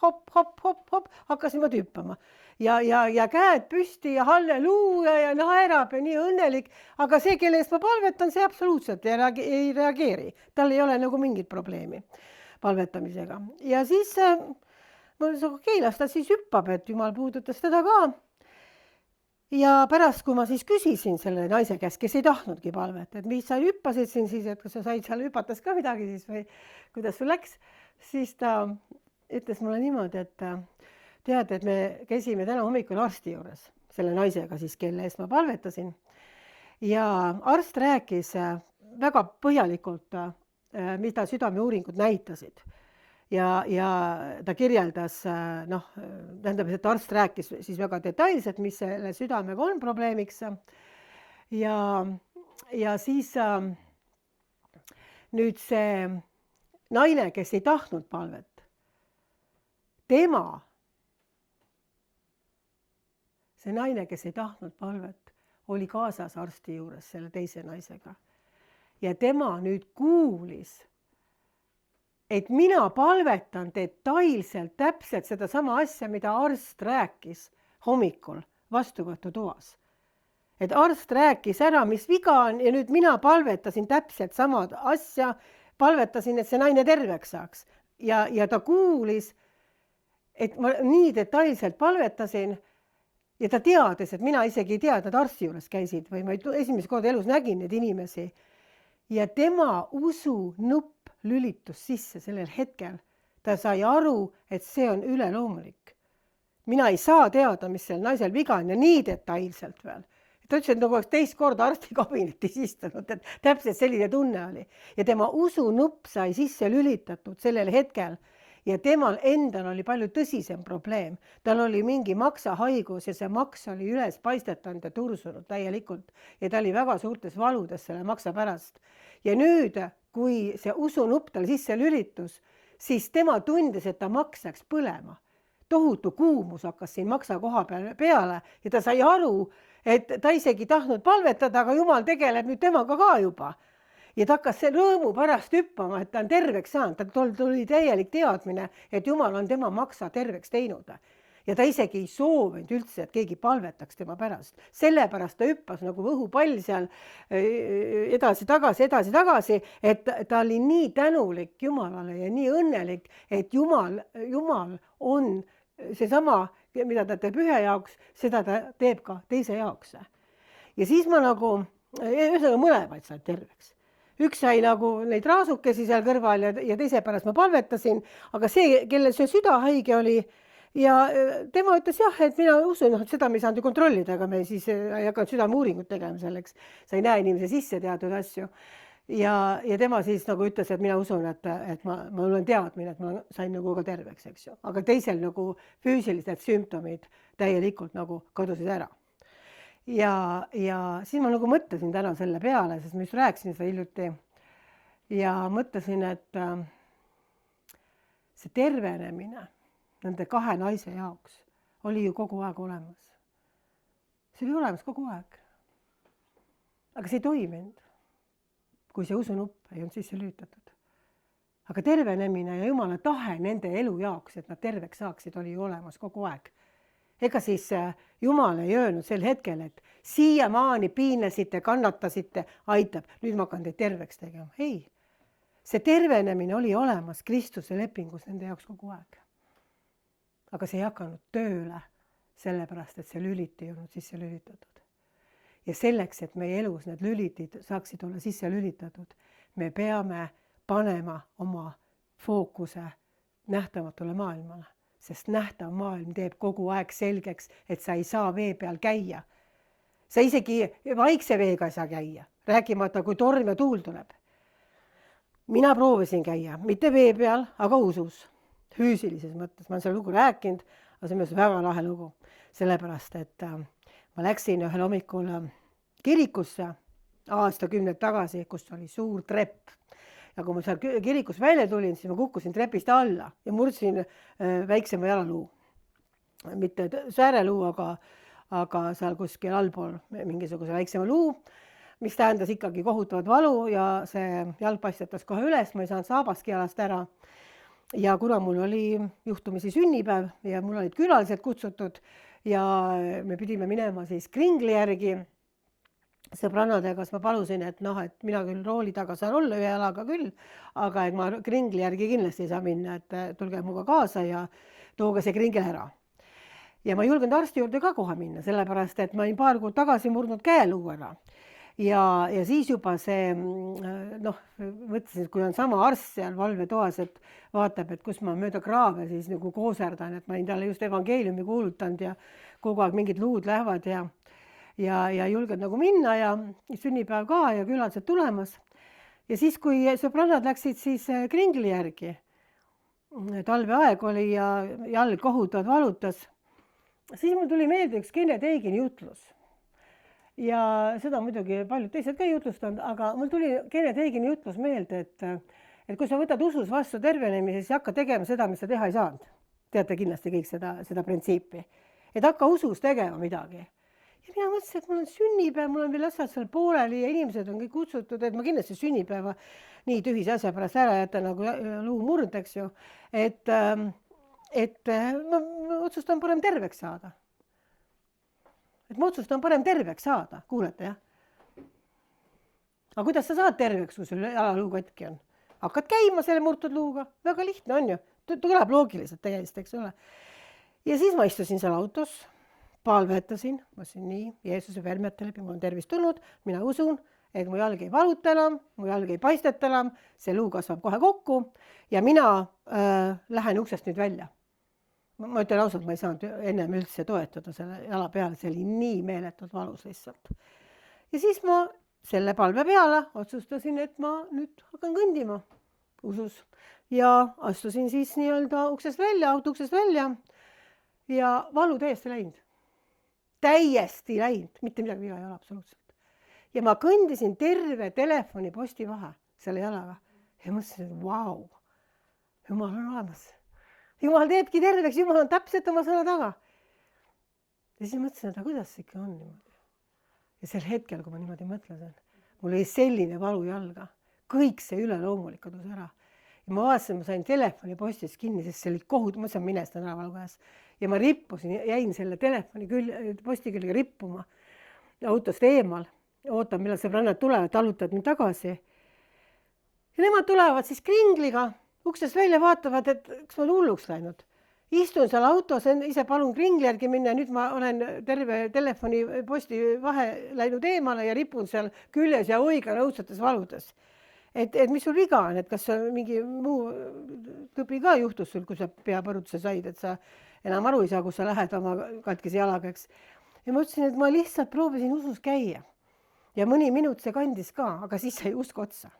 hakkas niimoodi hüppama ja käed püsti ja halleluuja ja naerab ja nii õnnelik, aga see, kelle eest ma palvetan, see absoluutselt ei reageeri, tal ei ole nagu mingit probleemi palvetamisega ja siis ma ütlesin, okei, las ta siis hüppab, et Jumal puudutas teda ka. Ja pärast, kui ma siis küsisin selle naise käest, kes ei tahtnudki palvet, et mis sa hüppasid siin siis, et kas sa said seal hüpatas ka midagi siis või kuidas sul läks, siis ta ütles mulle niimoodi, et tead, et me käisime täna hommikul arsti juures, selle naisega siis, kelle eest ma palvetasin. Ja arst rääkis väga põhjalikult, mida südameuuringud näitasid. Ja ta kirjeldas, tähendab, et arst rääkis siis väga detailselt, mis selle südamega on probleemiks. Ja siis nüüd see naine, kes ei tahtnud palvet, see naine, kes ei tahtnud palvet, oli kaasas arsti juures selle teise naisega. Ja tema nüüd kuulis, et mina palvetan detailselt täpselt seda sama asja, mida arst rääkis hommikul vastuvõtutoas. Et arst rääkis ära, mis viga on ja nüüd mina palvetasin täpselt sama asja, palvetasin, et see naine terveks saaks. Ja ta kuulis, et ma nii detailselt palvetasin ja ta teadis, et mina isegi ei tea, et nad arsti juures käisid või ma esimest korda elus nägin neid inimesi. Ja tema usunupp lülitus sisse sellel hetkel. Ta sai aru, et see on üleloomulik. Mina ei saa teada, mis seal naisel viga on ja nii detailselt veel. Ta ütles, et nagu oleks teist korda arstikabinetis istunud, et täpselt selline tunne oli. Ja tema usunupp sai sisse lülitatud sellel hetkel ja temal endal oli palju tõsisem probleem. Tal oli mingi maksahaigus ja see maks oli üles paistetanud ja tursunud täielikult ja ta oli väga suurtes valudes selle maksa pärast. Ja nüüd, kui see usunupp tal sisse lülitus, siis tema tundis, et ta maks läks põlema. Tohutu kuumus hakkas siin maksa koha peale ja ta sai aru, et ta isegi tahtnud palvetada, aga Jumal tegeleb nüüd temaga ka juba. Ja ta hakkas rõõmu pärast hüppama, et ta on terveks saanud. Ta tuli täielik teadmine, et Jumal on tema maksa terveks teinud. Ja ta isegi ei soovinud üldse, et keegi palvetaks tema pärast. Sellepärast ta hüppas nagu õhupall seal edasi-tagasi, et ta oli nii tänulik Jumalale ja nii õnnelik, et Jumal on seesama, mida ta teeb ühe jaoks, seda ta teeb ka teise jaoks. Ja siis ma nagu, ühesõnaga mõlemaid said terveks. Üks sai nagu neid raasukesi seal kõrval ja teise pärast ma palvetasin, aga see, kellel see südahaige oli, ja tema ütles jah, et mina usun, seda me ei saanud ju kontrollida, aga me siis ei hakanud südameuuringut tegema selleks. Sa ei näe inimese sisse teatud asju. Ja tema siis nagu ütles, et mina usun, et ma olen teadmine, et ma sain nagu ka terveks, eks ju. Aga teisel nagu füüsilised sümptomid täielikult nagu kadusid ära. Ja siis ma nagu mõtlesin täna selle peale, sest ma just rääkisin seda hiljuti ja mõtlesin, et see tervenemine nende kahe naise jaoks oli ju kogu aeg olemas. See oli olemas kogu aeg. Aga see ei toiminud, kui see usunupp ei olnud sisse lülitatud. Aga tervenemine ja Jumala tahe nende elu jaoks, et nad terveks saaksid, oli ju olemas kogu aeg. Ega siis Jumal ei öelnud sel hetkel, et siiamaani piinlesite, kannatasite, aitab, nüüd ma hakkan teid terveks tegema. Ei, see tervenemine oli olemas Kristuse lepingus nende jaoks kogu aeg. Aga see ei hakanud tööle, sellepärast, et see lüliti ei olnud sisse lülitatud. Ja selleks, et meie elus need lülitid saaksid olla sisse lülitatud, me peame panema oma fookuse nähtamatule maailmale, sest nähtav maailm teeb kogu aeg selgeks, et sa ei saa vee peal käia. Sa isegi vaikse veega ei saa käia, rääkimata, kui torm ja tuul tuleb. mina proovisin käia, mitte vee peal, aga usus, füüsilises mõttes. Ma olen selle lugu rääkinud, aga see on minu väga lahe lugu, sellepärast et ma läksin ühel hommikul kirikusse aastakümneid tagasi, kus oli suur trepp. Ja kui ma seal kirikus välja tulin, siis ma kukkusin trepist alla ja murdsin väiksema jalaluu. Mitte sääreluu, aga seal kuskil allpool mingisuguse väiksema luu, mis tähendas ikkagi kohutavat valu ja see jalg paistetas kohe üles, ma ei saanud saabaski jalast ära. Ja kuna mul oli juhtumisi sünnipäev ja mul olid külalised kutsutud ja me pidime minema siis Kringli järgi sõbrannadega, siis ma palusin, et mina küll rooli taga saan olla ühe jalaga küll, aga et ma Kringli järgi kindlasti ei saa minna, et tulge muga kaasa ja tooge see Kringel ära. Ja ma ei julgenud arsti juurde ka kohe minna, sellepärast et ma olin paar kuud tagasi murdnud käeluu ära. Ja siis juba see, mõtlesin, et kui on sama arst seal valvetoas, et vaatab, et kus ma mööda kraave siis nagu kooserdan, et ma olin talle just evangeeliumi kuulutanud ja kogu aeg mingid luud lähevad ja julged nagu minna ja sünnipäev ka ja külalised tulemas. Ja siis, kui sõbrannad läksid siis Kringli järgi, talveaeg oli ja jalg kohutavalt valutas, siis mul tuli meelde üks Kenneth Hagini jutlus. Ja seda muidugi paljud teised ka ei jutlustanud, aga mul tuli Kenneth Hagini jutlus meelde, et kui sa võtad usus vastu tervenemise, siis hakka tegema seda, mis sa teha ei saanud. Teate kindlasti kõik seda printsiipi. Et hakka usus tegema midagi. Ja mina mõtlesin, et mul on sünnipäev, mul on veel asjad seal pooleli ja inimesed on kõik kutsutud, et ma kindlasti sünnipäeva nii tühise asja pärast ära jätta nagu luu murd, eks ju. Et ma otsustan parem terveks saada. Et ma otsustan parem terveks saada, kuulete jah? Aga kuidas sa saad terveks, kui sul jalaluu katki on? Hakkad käima selle murtud luuga, väga lihtne on ju, tuleb loogiliselt tegelikult, eks ole. Ja siis ma istusin seal autos, palvetasin, ma ütlesin nii, Jeesuse vermete läbi, mul on tervist tulnud, mina usun, et mu jalg ei valuta enam, mu jalg ei paisteta enam, see luu kasvab kohe kokku ja mina lähen uksest nüüd välja. Ma ütlen ausalt, ma ei saanud ennem üldse toetada selle jala peale, see oli nii meeletult valus lihtsalt. Ja siis ma selle palve peale otsustasin, et ma nüüd hakkan kõndima usus ja astusin siis nii-öelda uksest välja, auto uksest välja ja valu täiesti läinud. Täiesti läinud, mitte midagi viga ei ole absoluutselt. Ja ma kõndisin terve telefoni posti vahe selle jalaga ja mõtlesin, et vau, Jumal on olemas. Jumal teebki terveks, Jumal on täpselt oma sõna taga. Ja siis mõtlesin, et kuidas see ikka on niimoodi. Ja sel hetkel, kui ma niimoodi mõtlesin, mul oli selline valu jalga. Kõik see üleloomulik kadus ära. Ja ma vaatasin, ma sain telefoni postis kinni, sest see oli kohut, ma mõtlesin, minestan ära valu käes. Ja ma rippusin, jäin selle telefoni posti külge rippuma autost eemal. Ootan, millal sõbrannad tulevad, talutavad mind tagasi. Ja nemad tulevad siis Kringliga, uksest välja vaatavad, et kas ma olen hulluks läinud. Istun seal autos, ise palun Kringli järgi minna ja nüüd ma olen terve telefoni posti vahe läinud eemale ja ripun seal küljes ja oigan õudsetes valudes. Et mis sul viga on, et kas mingi muu tõbi ka juhtus sul, kui sa peapõrutuse said, et sa enam aru ei saa, kus sa lähed oma katkise jalaga, eks. Ja ma ütlesin, et ma lihtsalt proovisin usus käia. Ja mõni minut see kandis ka, aga siis sai usk otsa.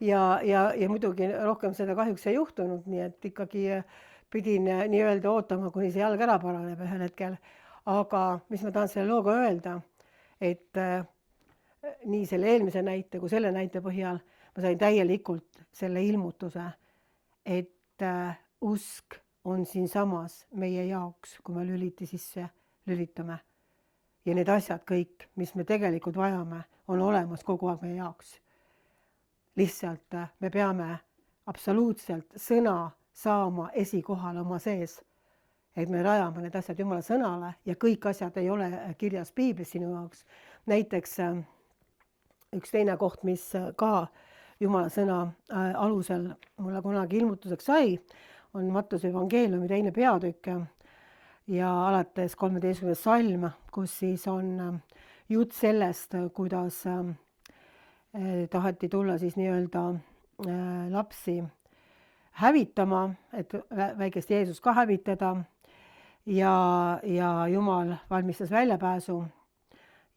Ja muidugi rohkem seda kahjuks ei juhtunud, nii et ikkagi pidin nii-öelda ootama, kuni see jalg ära paraneb ühel hetkel. Aga mis ma tahan selle looga öelda, et nii selle eelmise näite kui selle näite põhjal ma sain täielikult selle ilmutuse, et usk on siinsamas meie jaoks, kui me lüliti sisse lülitame. Ja need asjad kõik, mis me tegelikult vajame, on olemas kogu aeg meie jaoks. Lihtsalt me peame absoluutselt sõna saama esikohal oma sees, et me rajame need asjad Jumala sõnale ja kõik asjad ei ole kirjas piiblis sinu jaoks. Näiteks üks teine koht, mis ka Jumala sõna alusel mulle kunagi ilmutuseks sai, on Mattuse evangeeliumi 2. peatükk ja alates 13. salm, kus siis on jutt sellest, kuidas taheti tulla siis nii-öelda lapsi hävitama, et väikest Jeesus ka hävitada ja Jumal valmistas väljapääsu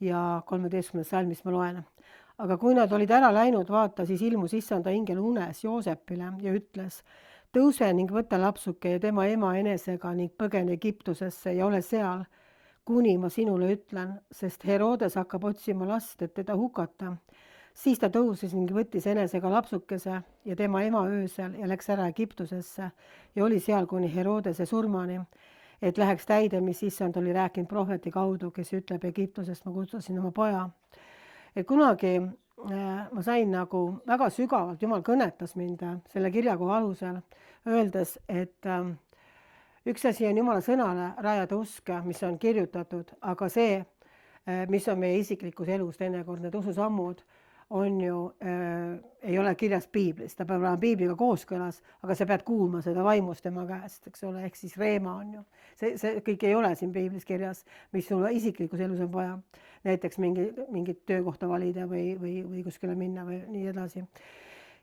ja 13. salmist ma loen. aga kui nad olid ära läinud, vaata, siis ilmus issanda ingel unes Joosepile ja ütles, tõuse ning võta lapsuke ja tema ema enesega ning põgene Egiptusesse ja ole seal, kuni ma sinule ütlen, sest Herodes hakkab otsima last, et teda hukata. Siis ta tõusis ning võttis enesega lapsukese ja tema ema öösel ja läks ära Egiptusesse ja oli seal kuni Herodese surmani, et läheks täide, mis issand oli rääkinud prohveti kaudu, kes ütleb, Egiptusest ma kutsusin oma poja. Et kunagi ma sain nagu väga sügavalt, Jumal kõnetas mind selle kirjakoha alusel, öeldes, et üks asi on Jumala sõnale rajada usk, mis on kirjutatud, aga see, mis on meie isiklikus elus teinekord, need ususammud, on ju, ei ole kirjas piiblis, ta peab olema piibliga kooskõlas, aga sa pead kuulma seda vaimust tema käest, eks ole, ehk siis reema on ju. See kõik ei ole siin piiblis kirjas, mis sul isiklikus elus on vaja. Näiteks mingit töökohta valida või kuskile minna või nii edasi.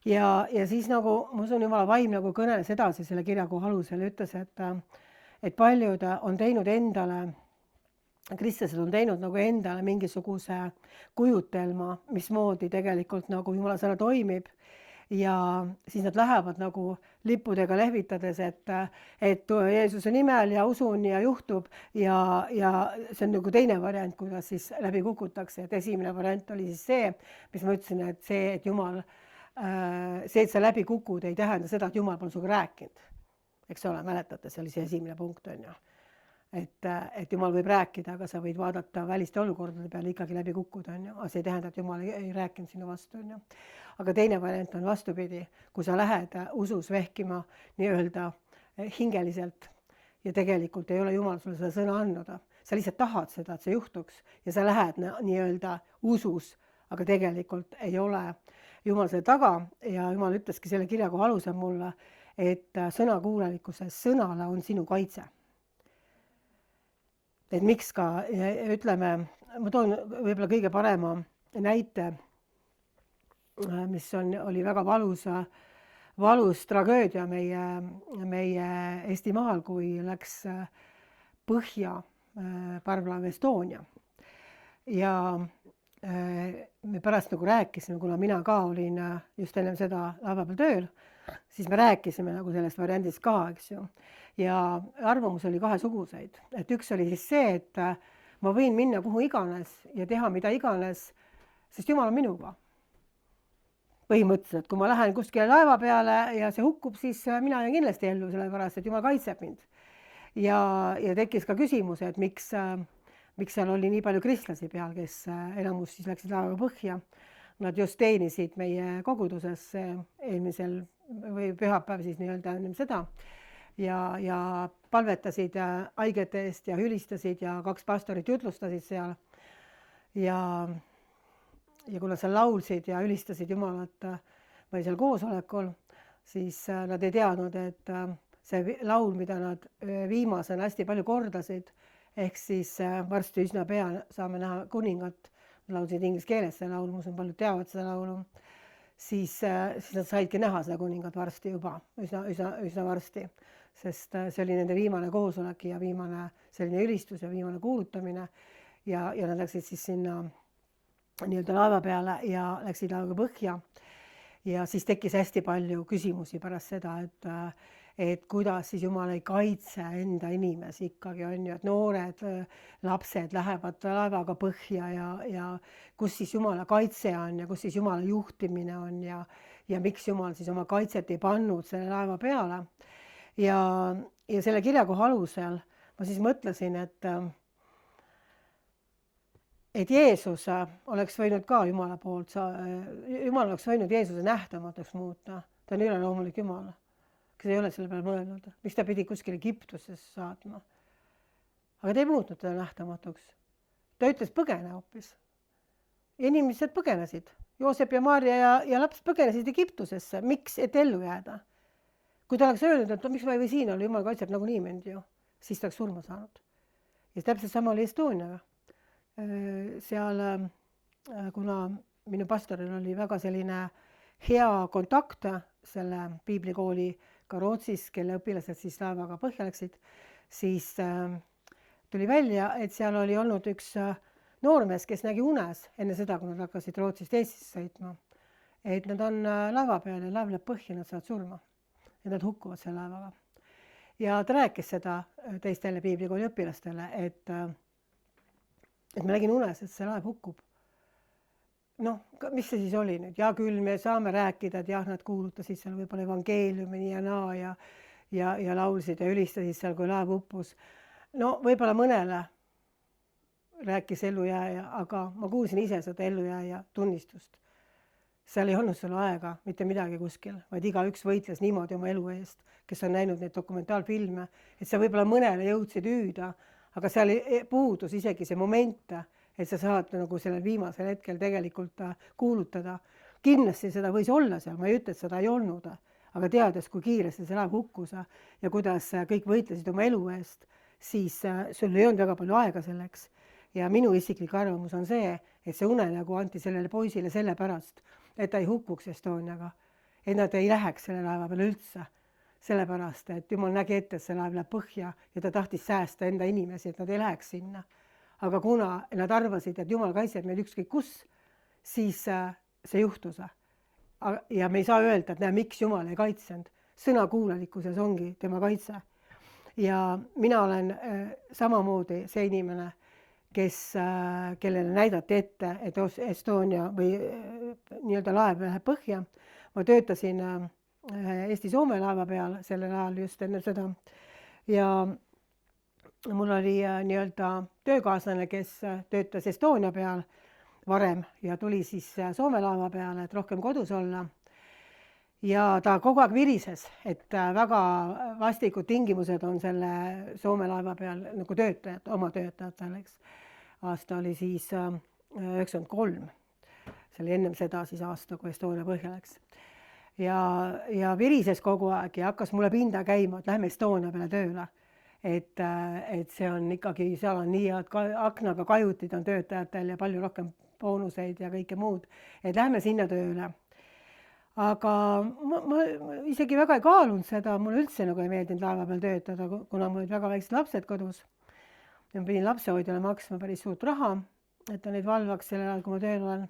Ja siis nagu, ma usun, Jumala vaim nagu kõneles edasi selle kirjakoha alusel, ütles, et paljud on teinud endale, kristlased on teinud nagu endale mingisuguse kujutelma, mismoodi tegelikult nagu Jumala sõna toimib ja siis nad lähevad nagu lippudega lehvitades, et Jeesuse nimel ja usun ja juhtub ja see on nagu teine variant, kuidas siis läbi kukutakse, et esimene variant oli siis see, mis ma ütlesin, et see, et Jumal, see, et sa läbi kukud, ei tähenda seda, et Jumal pole sinuga rääkinud. Eks ole, mäletate, see oli see esimene punkt on ju. Et Jumal võib rääkida, aga sa võid vaadata väliste olukordade peale ikkagi läbi kukkuda, on ju. Aga see ei tähenda, et Jumal ei rääkinud sinu vastu, on ju. Aga teine variant on vastupidi, kui sa lähed usus vehkima nii-öelda hingeliselt ja tegelikult ei ole Jumal sulle seda sõna andnud. Sa lihtsalt tahad seda, et see juhtuks ja sa lähed nii-öelda usus, aga tegelikult ei ole Jumal selle taga ja Jumal ütleski selle kirjakoha alusel mulle, et sõnakuulelikkuses sõnale on sinu kaitse. Et miks ka, ütleme, ma toon võib-olla kõige parema näite, mis oli väga valus tragöödia meie Eestimaal, kui läks põhja parvlaev Estonia. Ja me pärast nagu rääkisime, kuna mina ka olin just enne seda laeva peal tööl, siis me rääkisime nagu sellest variandist ka, eks ju. Ja arvamus oli kahesuguseid, et üks oli siis see, et ma võin minna kuhu iganes ja teha mida iganes, sest Jumal on minuga. Põhimõtteliselt, kui ma lähen kuskile laeva peale ja see hukkub, siis mina jään kindlasti ellu, sellepärast, et Jumal kaitseb mind. Ja tekkis ka küsimus, et miks seal oli nii palju kristlasi peal, kes enamus siis läksid laevaga põhja. Nad just teenisid meie koguduses eelmisel või pühapäev siis nii-öelda enne seda. Ja palvetasid haigete eest ja hülistasid ja 2 pastorit jutlustasid seal. Ja kuna seal laulsid ja hülistasid Jumalat või seal koosolekul, siis nad ei teadnud, et see laul, mida nad viimasena hästi palju kordasid, ehk siis varsti üsna pea saame näha kuningat, laulsid inglise keeles see laul, musun paljud teavad seda laulu, siis nad saidki näha seda kuningat varsti juba, üsna varsti. Sest see oli nende viimane koosolek ja viimane selline ülistus ja viimane kuulutamine ja nad läksid siis sinna nii-öelda laeva peale ja läksid laevaga põhja ja siis tekkis hästi palju küsimusi pärast seda, et kuidas siis Jumal ei kaitse enda inimesi ikkagi on ju, et noored lapsed lähevad laevaga põhja ja kus siis Jumala kaitse on ja kus siis Jumala juhtimine on ja miks Jumal siis oma kaitset ei pannud selle laeva peale. Ja selle kirjakoha alusel ma siis mõtlesin, et Jeesus oleks võinud ka Jumala poolt, Jumal oleks võinud Jeesuse nähtamatuks muuta. Ta on üleloomulik Jumal, kes ei ole selle peale mõelnud. Miks ta pidi kuskil Egiptusesse saatma? Aga ta ei muutnud teda nähtamatuks. Ta ütles põgene hoopis. Inimesed põgenesid. Joosep ja Maarja ja laps põgenesid Egiptusesse. Miks, et ellu jääda? Kui ta oleks öelnud, et miks ma ei või siin olla, Jumal kaitseb nagunii mind ju, siis ta oleks surma saanud. Ja täpselt sama oli Estoniaga. Seal, kuna minu pastoril oli väga selline hea kontakt selle piiblikooliga Rootsis, kelle õpilased siis laevaga põhja läksid, siis tuli välja, et seal oli olnud üks noormees, kes nägi unes enne seda, kui nad hakkasid Rootsist Eestisse sõitma, et nad on laeva peal ja laev läheb põhja, nad saavad surma ja nad hukkuvad selle laevaga. Ja ta rääkis seda teistele piiblikooli õpilastele, et ma nägin unes, et see laev hukkub. Noh, mis see siis oli nüüd? Ja küll me saame rääkida, et jah, nad kuulutasid seal võib-olla evangeeliumi nii ja naa ja laulsid ja ülistasid seal, kui laev uppus. No võib-olla mõnele rääkis ellujääja, aga ma kuulsin ise seda ellujääja tunnistust. Seal ei olnud sul aega mitte midagi kuskil, vaid igaüks võitles niimoodi oma elu eest, kes on näinud neid dokumentaalfilme, et sa võib-olla mõnele jõudsid hüüda, aga seal puudus isegi see moment, et sa saad nagu sellel viimasel hetkel tegelikult kuulutada. Kindlasti seda võis olla seal, ma ei ütle, et seda ei olnud, aga teades, kui kiiresti see laev hukkus ja kuidas kõik võitlesid oma elu eest, siis sul ei olnud väga palju aega selleks. Ja minu isiklik arvamus on see, et see unenägu anti sellele poisile sellepärast, et ta ei hukkuks Estoniaga, et nad ei läheks selle laeva peale üldse. Sellepärast, et Jumal nägi ette, et see laev läheb põhja ja ta tahtis säästa enda inimesi, et nad ei läheks sinna. Aga kuna nad arvasid, et Jumal kaitseb meid ükskõik kus, siis see juhtus. Ja me ei saa öelda, et näe, miks Jumal ei kaitsenud. Sõnakuulelikkuses ongi tema kaitse. Ja mina olen samamoodi see inimene, kellele näidati ette, et Estonia või nii-öelda laev läheb põhja. Ma töötasin Eesti-Soome laeva peal sellel ajal just enne seda ja mul oli nii-öelda töökaaslane, kes töötas Estonia peal varem ja tuli siis Soome laeva peale, et rohkem kodus olla. Ja ta kogu aeg virises, et väga vastikud tingimused on selle Soome laeva peal nagu töötajad, oma töötajatel, eks. Aasta oli siis 93. See oli ennem seda siis aasta, kui Estonia põhja läks. Ja virises kogu aeg ja hakkas mulle pinda käima, et lähme Estonia peale tööle. Et see on ikkagi, seal on nii head aknaga kajutid on töötajatel ja palju rohkem boonuseid ja kõike muud, et lähme sinna tööle. Aga ma isegi väga ei kaalunud seda, mulle üldse nagu ei meeldinud laeva peal töötada, kuna mul olid väga väiksed lapsed kodus. Ja ma pidin lapsehoidjale maksma päris suurt raha, et ta neid valvaks sellel ajal, kui ma tööl olen.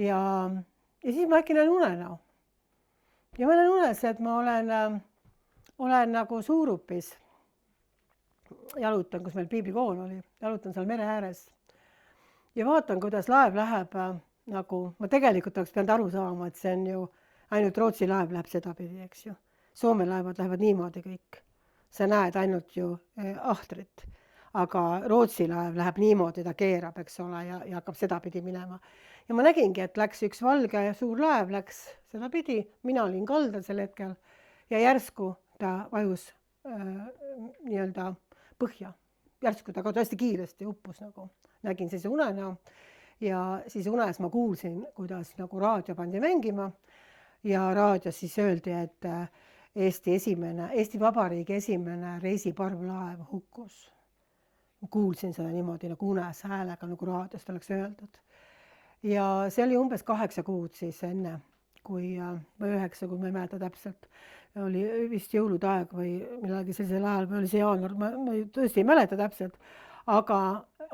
Ja siis ma äkki näen unenäo. Ja ma näen unes, et ma olen nagu Suurupis. Jalutan, kus meil piiblikool oli, jalutan seal mere ääres ja vaatan, kuidas laev läheb nagu, ma tegelikult oleks pidanud aru saama, et see on ju ainult Rootsi laev läheb sedapidi, eks ju. Soome laevad lähevad niimoodi kõik. Sa näed ainult ju ahtrit, aga Rootsi laev läheb niimoodi, ta keerab, eks ole, ja hakkab sedapidi minema. Ja ma nägingi, et läks üks valge suur laev, läks sedapidi, mina olin kaldal sel hetkel ja järsku ta vajus nii-öelda põhja. Järsku ta hästi kiiresti uppus nagu. Nägin sellise unenäo ja siis unes ma kuulsin, kuidas nagu raadio pandi mängima ja raadios siis öeldi, et Eesti Vabariigi esimene reisiparvlaev hukkus. Ma kuulsin seda niimoodi nagu unes häälega, nagu raadiost oleks öeldud. Ja see oli umbes 8 kuud siis enne, või 9, kui ma ei mäleta täpselt. Oli vist jõulude aeg või millegi sellisel ajal või oli see jaanuar, ma tõesti ei mäleta täpselt, aga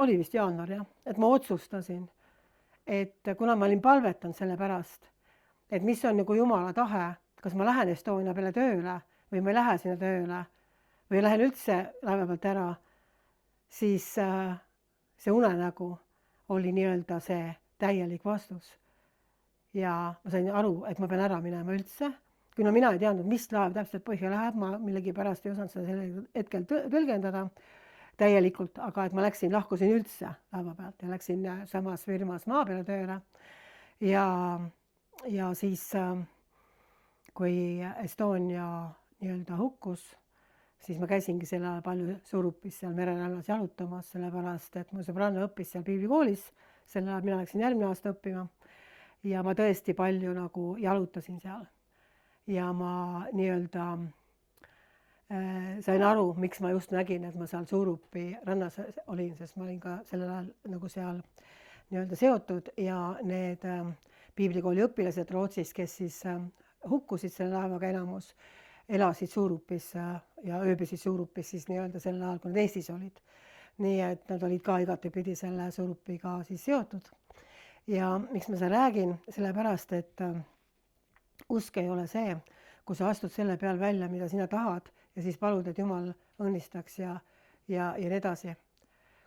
oli vist jaanuar jah, et ma otsustasin, et kuna ma olin palvetanud selle pärast, et mis on nagu Jumala tahe, kas ma lähen Estonia peale tööle või ma ei lähe sinna tööle või lähen üldse laeva pealt ära, siis see unenägu oli nii-öelda see täielik vastus. Ja ma sain aru, et ma pean ära minema üldse. Kuna mina ei teadnud, mis laev täpselt põhja läheb, ma millegi pärast ei osanud seda sellel hetkel tõlgendada täielikult, aga et ma lahkusin üldse laeva pealt ja läksin samas firmas maa peale tööle. Ja siis, kui Estonia nii-öelda hukkus, siis ma käisingi selle ajal palju Suurupis seal mererannas jalutamas, sellepärast, et mu sõbranna õppis seal piiblikoolis, selle ajal mina läksin järgmine aasta õppima ja ma tõesti palju nagu jalutasin seal. Ja ma nii-öelda sain aru, miks ma just nägin, et ma seal Suurupi rannas olin, sest ma olin ka sellel ajal nagu seal nii-öelda seotud ja need piiblikooli õpilased Rootsis, kes siis hukkusid selle laevaga enamus, elasid Suurupis ja ööbisid Suurupis siis nii-öelda sellel ajal, kui nad Eestis olid. nii et nad olid ka igatepidi selle surupiga siis seotud. Ja miks ma seda räägin, sellepärast, et usk ei ole see, kui sa astud selle peal välja, mida sina tahad ja siis palud, et Jumal õnnistaks ja nii edasi.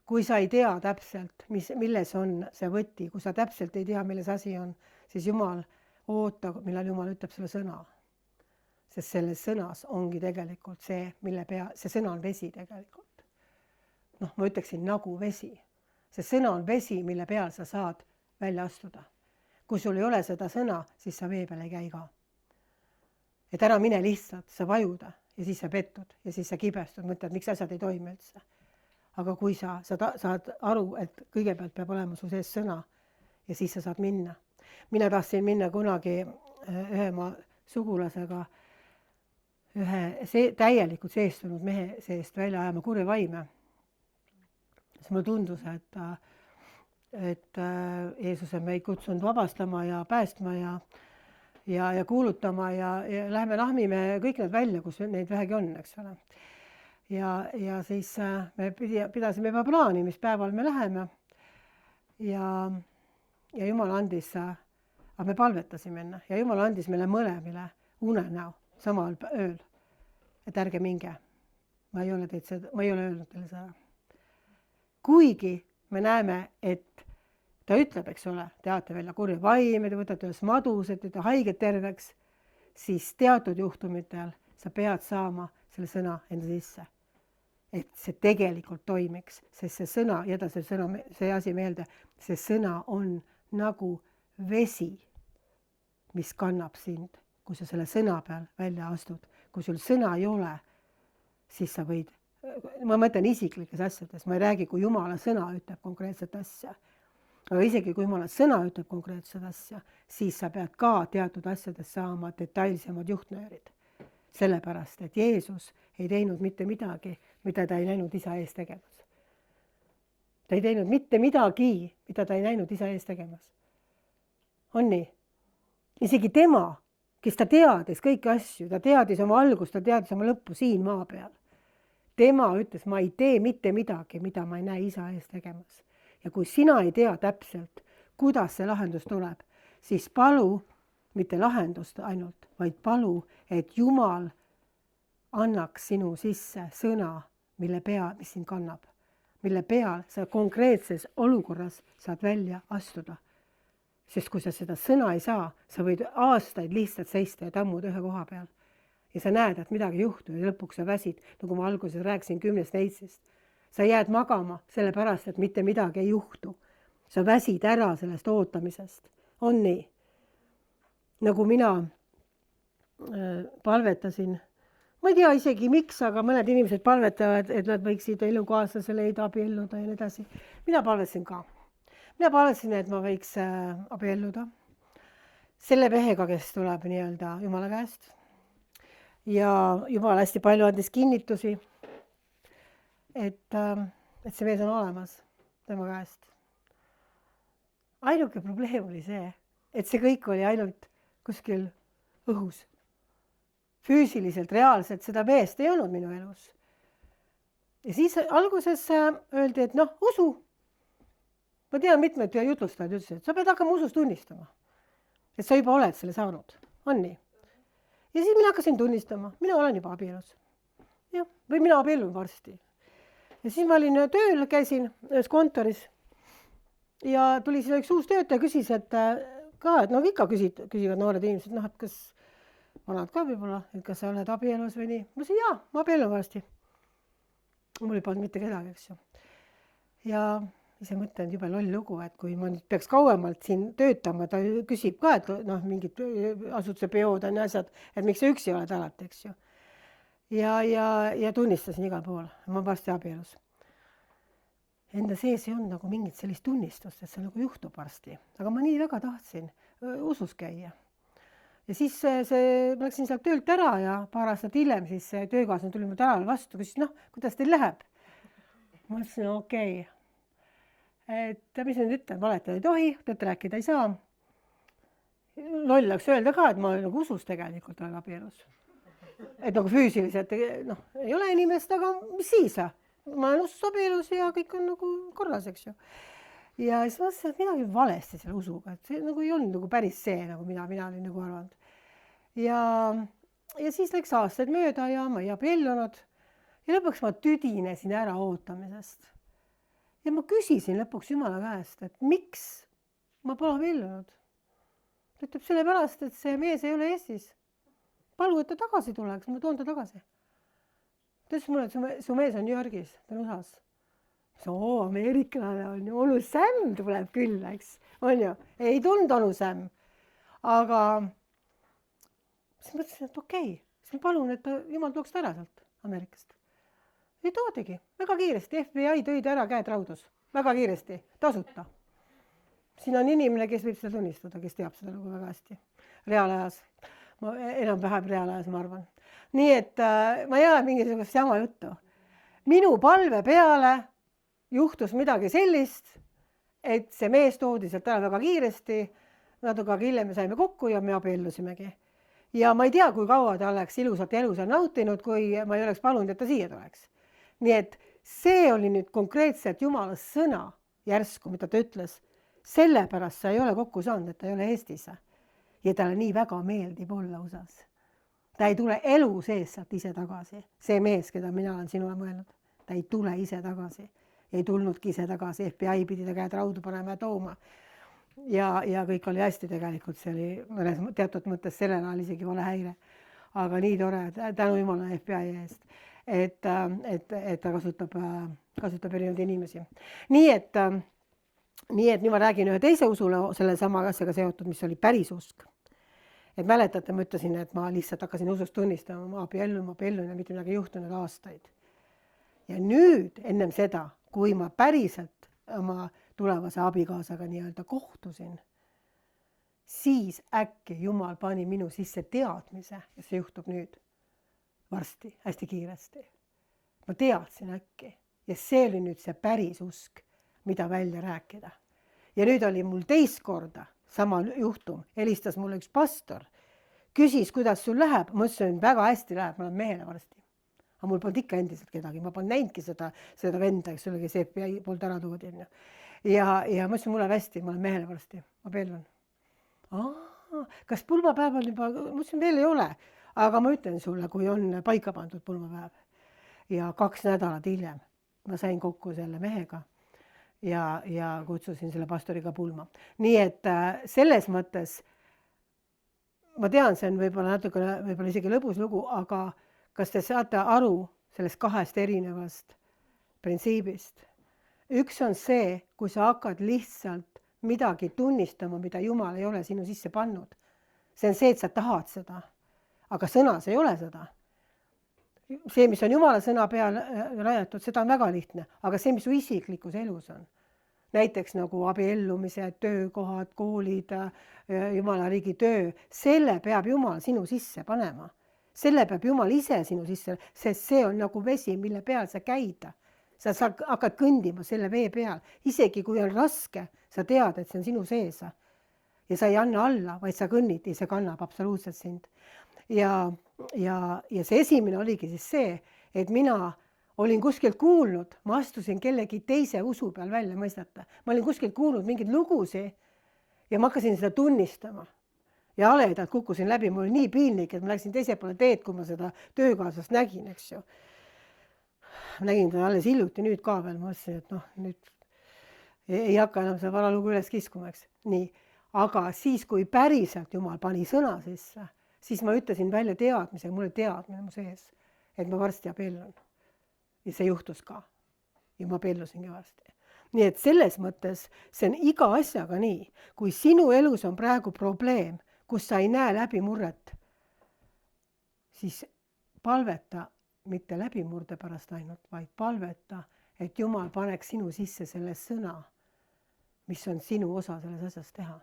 Kui sa ei tea täpselt, milles on see võti, kui sa täpselt ei tea, milles asi on, siis Jumal oota, millal Jumal ütleb selle sõna. Sest selles sõnas ongi tegelikult see, see sõna on vesi tegelikult. Noh, ma ütleksin nagu vesi. See sõna on vesi, mille peal sa saad välja astuda. Kui sul ei ole seda sõna, siis sa vee peal ei käi ka. Et ära mine lihtsalt, sa vajuda ja siis sa pettud ja siis sa kibestud, mõtled, miks asjad ei toimi üldse. Aga kui sa saad aru, et kõigepealt peab olema su sees sõna ja siis sa saad minna. Mina tahtsin minna kunagi ühe ma sugulasega ühe täielikult seestunud mehe seest välja ajama kurja vaime. Siis mulle tundus, et Jeesus on meid kutsunud vabastama ja päästma ja kuulutama ja lähme nahmime kõik need välja, kus neid vähegi on, eks ole. Ja siis me pidasime juba plaani, mis päeval me läheme ja Jumal andis, aga me palvetasime enne ja Jumal andis meile mõlemile unenäo samal ööl, et ärge minge. Ma ei ole öelnud teile seda. Kuigi me näeme, et ta ütleb, eks ole, teate välja kurja vaime, te võtate ühes madused, te haiged terveks, siis teatud juhtumitel sa pead saama selle sõna enda sisse. Et see tegelikult toimiks, sest see sõna, jäta see asi meelde, see sõna on nagu vesi, mis kannab sind, kui sa selle sõna peal välja astud. Kui sul sõna ei ole, siis sa võid, ma mõtlen isiklikes asjades, ma ei räägi, kui Jumala sõna ütleb konkreetset asja. Aga isegi kui Jumala sõna ütleb konkreetset asja, siis sa pead ka teatud asjades saama detailsemad juhtnöörid. Sellepärast, et Jeesus ei teinud mitte midagi, mida ta ei näinud isa ees tegemas. Ta ei teinud mitte midagi, mida ta ei näinud isa ees tegemas. On nii? Isegi tema, kes ta teadis kõiki asju, ta teadis oma algust, ta teadis oma lõppu siin maa peal. Tema ütles, ma ei tee mitte midagi, mida ma ei näe isa ees tegemas. Ja kui sina ei tea täpselt, kuidas see lahendus tuleb, siis palu, mitte lahendust ainult, vaid palu, et Jumal annaks sinu sisse sõna, mis sind kannab. Mille peal sa konkreetses olukorras saad välja astuda. Sest kui sa seda sõna ei saa, sa võid aastaid lihtsalt seista ja tammuda ühe koha peal. Ja sa näed, et midagi juhtub ja lõpuks sa väsid, nagu ma alguses rääkisin 10 neitsist. Sa jääd magama sellepärast, et mitte midagi ei juhtu. Sa väsid ära sellest ootamisest. On nii? Nagu mina palvetasin, ma ei tea isegi miks, aga mõned inimesed palvetavad, et nad võiksid elukaaslasele leida abielluda ja nii edasi. Mina palvetasin ka. Mina palvetasin, et ma võiks abielluda selle mehega, kes tuleb nii-öelda Jumala käest. Ja Jumal hästi palju andis kinnitusi, et see mees on olemas tema käest. Ainuke probleem oli see, et see kõik oli ainult kuskil õhus. Füüsiliselt, reaalselt seda meest ei olnud minu elus. Ja siis alguses öeldi, et usu. Ma tean mitmed jutlustajad ütlesid, et sa pead hakkama usust tunnistama. Et sa juba oled selle saanud. On nii? Ja siis mina hakkasin tunnistama. Mina olen juba abielus. Või mina abiellun varsti. Ja siis ma olin tööl, käisin ühes kontoris ja tuli siin üks uus töötaja, küsis, et ka, et ikka küsivad noored inimesed, et kas vanad ka võib-olla, et kas sa oled abielus või nii. Ma ütlesin, jaa, ma abiellun varsti. Mul ei pannud mitte kedagi, eks ju. Ja ise mõtlen jube loll lugu, et kui ma nüüd peaks kauemalt siin töötama, ta küsib ka, et mingid asutuse peod on asjad, et miks sa üksi oled alati, eks ju. Ja tunnistasin igal pool, ma varsti abielus. Enda sees ei olnud nagu mingit sellist tunnistust, et see nagu juhtub varsti. Aga ma nii väga tahtsin usus käia. Ja siis ma läksin sealt töölt ära ja paar aastat hiljem siis töökaaslane tuli mu tänal vastu, küsis, kuidas teil läheb? Ma ütlesin, okei. Et mis nüüd ütlen, valetada ei tohi, tõtt rääkida ei saa. Loll oleks öelda ka, et ma olen nagu usus tegelikult olen abielus. Et nagu füüsiliselt ei ole inimest, aga mis siis? ma olen usus abielus ja kõik on nagu korras, eks ju. ja siis mõtlesin, et midagi valesti selle usuga, et see nagu ei olnud nagu päris see, nagu mina olin nagu arvanud. ja siis läks aastaid mööda ja ma ei abiellunud ja lõpuks ma tüdinesin ära ootamisest. ja ma küsisin lõpuks Jumala käest, et miks ma pole abiellunud. ta ütleb sellepärast, et see mees ei ole Eestis. palu, et ta tagasi tuleks, ma toon ta tagasi. ta ütles mulle, et su mees on New Yorgis, ta on USA-s. oo, ameeriklane on ju, onu Sam tuleb küll, eks, on ju, ei tulnud onu Sam. aga siis mõtlesin, et okei, siis ma palun, et ta jumal tooks ta ära sealt Ameerikast. ja toodigi väga kiiresti, FBI tõi ta ära, käed raudus, väga kiiresti, tasuta. siin on inimene, kes võib seda tunnistada, kes teab seda nagu väga hästi, reaalajas, enam-vähem reaalajas, ma arvan. nii et ma ei aja mingisugust jama juttu. minu palve peale juhtus midagi sellist, et see mees toodi sealt ära väga kiiresti, natuke aega hiljem me saime kokku ja me abiellusimegi. ja ma ei tea, kui kaua ta oleks ilusat elu seal nautinud, kui ma ei oleks palunud, et ta siia tuleks. nii et see oli nüüd konkreetselt Jumala sõna järsku, mida ta ütles. sellepärast sa ei ole kokku saanud, et ta ei ole Eestis. ja talle nii väga meeldib olla USA-s. ta ei tule elu sees sealt ise tagasi. see mees, keda mina olen sinule mõelnud, ta ei tule ise tagasi. ei tulnudki ise tagasi, FBI pidi ta käed raudu panema ja tooma. ja kõik oli hästi tegelikult, see oli mõnes teatud mõttes sellel ajal isegi valehäire. aga nii tore, tänu Jumala FBI eest, et ta kasutab erinevaid inimesi. nii et nüüd ma räägin ühe teise usule selle sama asjaga seotud, mis oli päris usk. et mäletate, ma ütlesin, et ma lihtsalt hakkasin usust tunnistama, ma abiellun ja mitte midagi ei juhtunud aastaid. ja nüüd ennem seda, kui ma päriselt oma tulevase abikaasaga nii-öelda kohtusin, siis äkki Jumal pani minu sisse teadmise ja see juhtub nüüd varsti, hästi kiiresti. ma teadsin äkki ja see oli nüüd see päris usk, mida välja rääkida. ja nüüd oli mul teist korda sama juhtum, helistas mulle üks pastor, küsis, kuidas sul läheb, ma ütlesin, väga hästi läheb, ma olen mehele varsti. aga mul polnud ikka endiselt kedagi, ma polnud näinudki seda venda, eks ole, kes FBI poolt ära toodi. ja ma ütlesin, mul läheb hästi, ma olen mehele varsti, ma abiellun. kas pulmapäev on juba, ma ütlesin, veel ei ole, aga ma ütlen sulle, kui on paika pandud pulmapäev. ja 2 nädalat hiljem ma sain kokku selle mehega ja kutsusin selle pastoriga pulma. nii et selles mõttes ma tean, see on võib-olla isegi lõbus lugu, aga kas te saate aru sellest 2 erinevast printsiibist? Üks on see, kui sa hakkad lihtsalt midagi tunnistama, mida Jumal ei ole sinu sisse pannud. See on see, et sa tahad seda, aga sõnas ei ole seda. See, mis on Jumala sõna peale rajatud, seda on väga lihtne, aga see, mis su isiklikus elus on, näiteks nagu abiellumised, töökohad, koolid, Jumala riigi töö, selle peab Jumal sinu sisse panema. Selle peab Jumal ise sinu sisse, sest see on nagu vesi, mille peal sa käid. Sa hakkad kõndima selle vee peal, isegi kui on raske, sa tead, et see on sinu sees. Ja sa ei anna alla, vaid sa kõnnid ja see kannab absoluutselt sind. Ja see esimene oligi siis see, et mina olin kuskilt kuulnud, ma astusin kellegi teise usu peal välja, mõistate. Ma olin kuskilt kuulnud mingeid lugusid ja ma hakkasin seda tunnistama. Ja haledalt kukkusin läbi, mul oli nii piinlik, et ma läksin teise poole teed, kui ma seda töökaaslast nägin, eks ju. Ma nägin ta alles hiljuti, nüüd ka veel, ma mõtlesin, et nüüd ei hakka enam seda varalugu üles kiskuma, eks. Nii, aga siis, kui päriselt Jumal pani sõna sisse, siis ma ütlesin välja teadmise, mul oli teadmine mu sees, et ma varsti abiellun. Ja see juhtus ka. Ja ma abiellusingi varsti. Nii et selles mõttes see on iga asjaga nii. Kui sinu elus on praegu probleem, kus sa ei näe läbimurret, siis palveta mitte läbimurde pärast ainult, vaid palveta, et Jumal paneks sinu sisse selle sõna, mis on sinu osa selles asjas teha.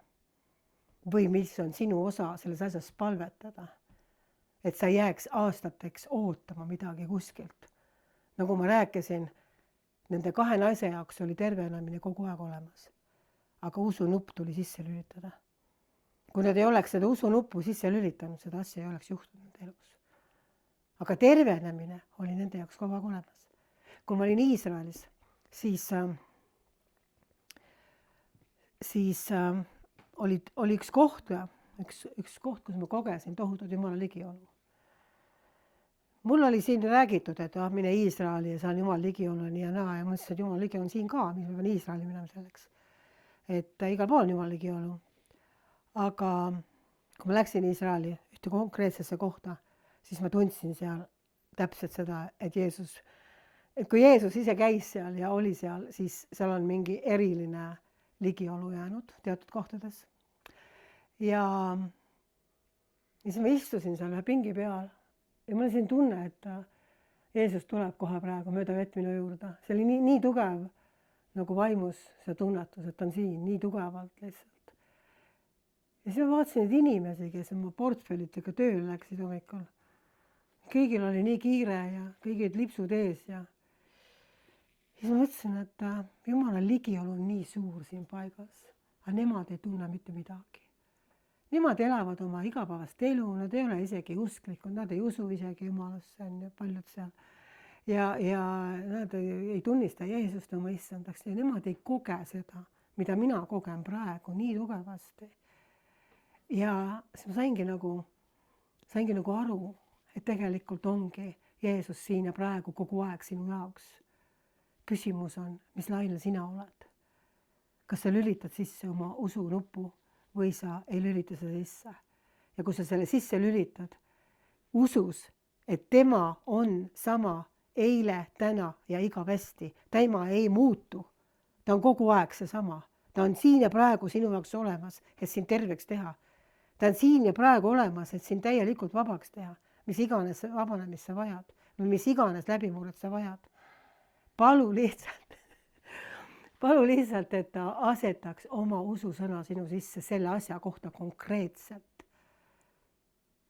Või mis on sinu osa selles asjas palvetada. Et sa jääks aastateks ootama midagi kuskilt. Nagu ma rääkisin, nende 2 naise jaoks oli tervenemine kogu aeg olemas. Aga usunupp tuli sisse lülitada. Kui nad ei oleks seda usunuppu sisse lülitanud, seda asja ei oleks juhtunud elus. Aga tervenemine oli nende jaoks kogu aeg olemas. kui ma olin Iisraelis, siis oli üks koht, kus ma kogesin tohutut Jumala ligiolu. Mul oli siin räägitud, et mine Iisraeli ja saan Jumala ligiolu nii ja naa ja mõtlesin, et Jumala ligi on siin ka, mis ma pean Iisraeli minema selleks. Et igal pool on Jumala ligiolu. Aga kui ma läksin Iisraeli ühte konkreetsesse kohta, siis ma tundsin seal täpselt seda, et kui Jeesus ise käis seal ja oli seal, siis seal on mingi eriline ligiolu jäänud teatud kohtades. Ja siis ma istusin seal ühe pingi peal ja mul oli siin tunne, et Jeesus tuleb kohe praegu mööda vett minu juurde. See oli nii tugev nagu vaimus see tunnetus, et ta on siin nii tugevalt lihtsalt. Ja siis ma vaatasin neid inimesi, kes oma portfellitega tööle läksid hommikul. Kõigil oli nii kiire ja kõigil lipsud ees ja siis ma mõtlesin, et Jumala ligiolu on nii suur siin paigas, aga nemad ei tunne mitte midagi. Nemad elavad oma igapäevast elu, nad ei ole isegi usklikud, nad ei usu isegi Jumalasse, on ju paljud seal. Ja nad ei tunnista Jeesust oma issandaks ja nemad ei koge seda, mida mina kogen praegu nii tugevasti. Ja siis ma saingi nagu aru, et tegelikult ongi Jeesus siin ja praegu kogu aeg sinu jaoks. Küsimus on, mis lainel sina oled? Kas sa lülitad sisse oma usunupu või sa ei lülita seda sisse? Ja kui sa selle sisse lülitad, usus, et tema on sama eile, täna ja igavesti. Tema ei muutu. Ta on kogu aeg see sama. Ta on siin ja praegu sinu jaoks olemas, et sind terveks teha. Ta on siin ja praegu olemas, et sind täielikult vabaks teha. Mis iganes vabanemist sa vajad või mis iganes läbimurret sa vajad. Palu lihtsalt, et ta asetaks oma ususõna sinu sisse selle asja kohta konkreetselt.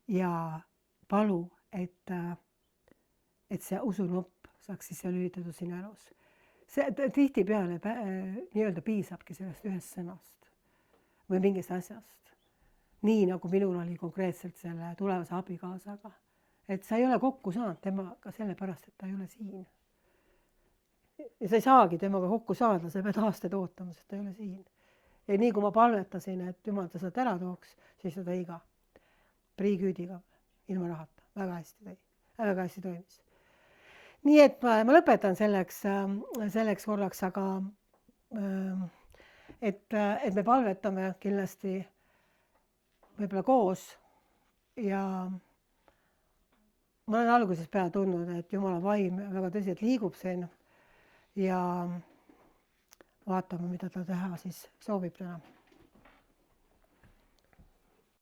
Ja palu, et see usunupp saaks sisse lülitatud sinu elus. Tihtipeale nii-öelda piisabki sellest ühest sõnast või mingist asjast. Nii nagu minul oli konkreetselt selle tulevase abikaasaga. Et sa ei ole kokku saanud temaga sellepärast, et ta ei ole siin. Ja sa ei saagi temaga kokku saada, sa pead aastaid ootama, sest ta ei ole siin. Ja nii kui ma palvetasin, et Jumal ta sealt ära tooks, siis ta tõi ka priiküüdiga, ilma rahata. Väga hästi toimis. Nii et ma lõpetan selleks korraks, aga et me palvetame kindlasti võib-olla koos ja ma olen algusest peale tundnud, et Jumala vaim väga tõsiselt liigub siin ja vaatame, mida ta teha siis soovib täna.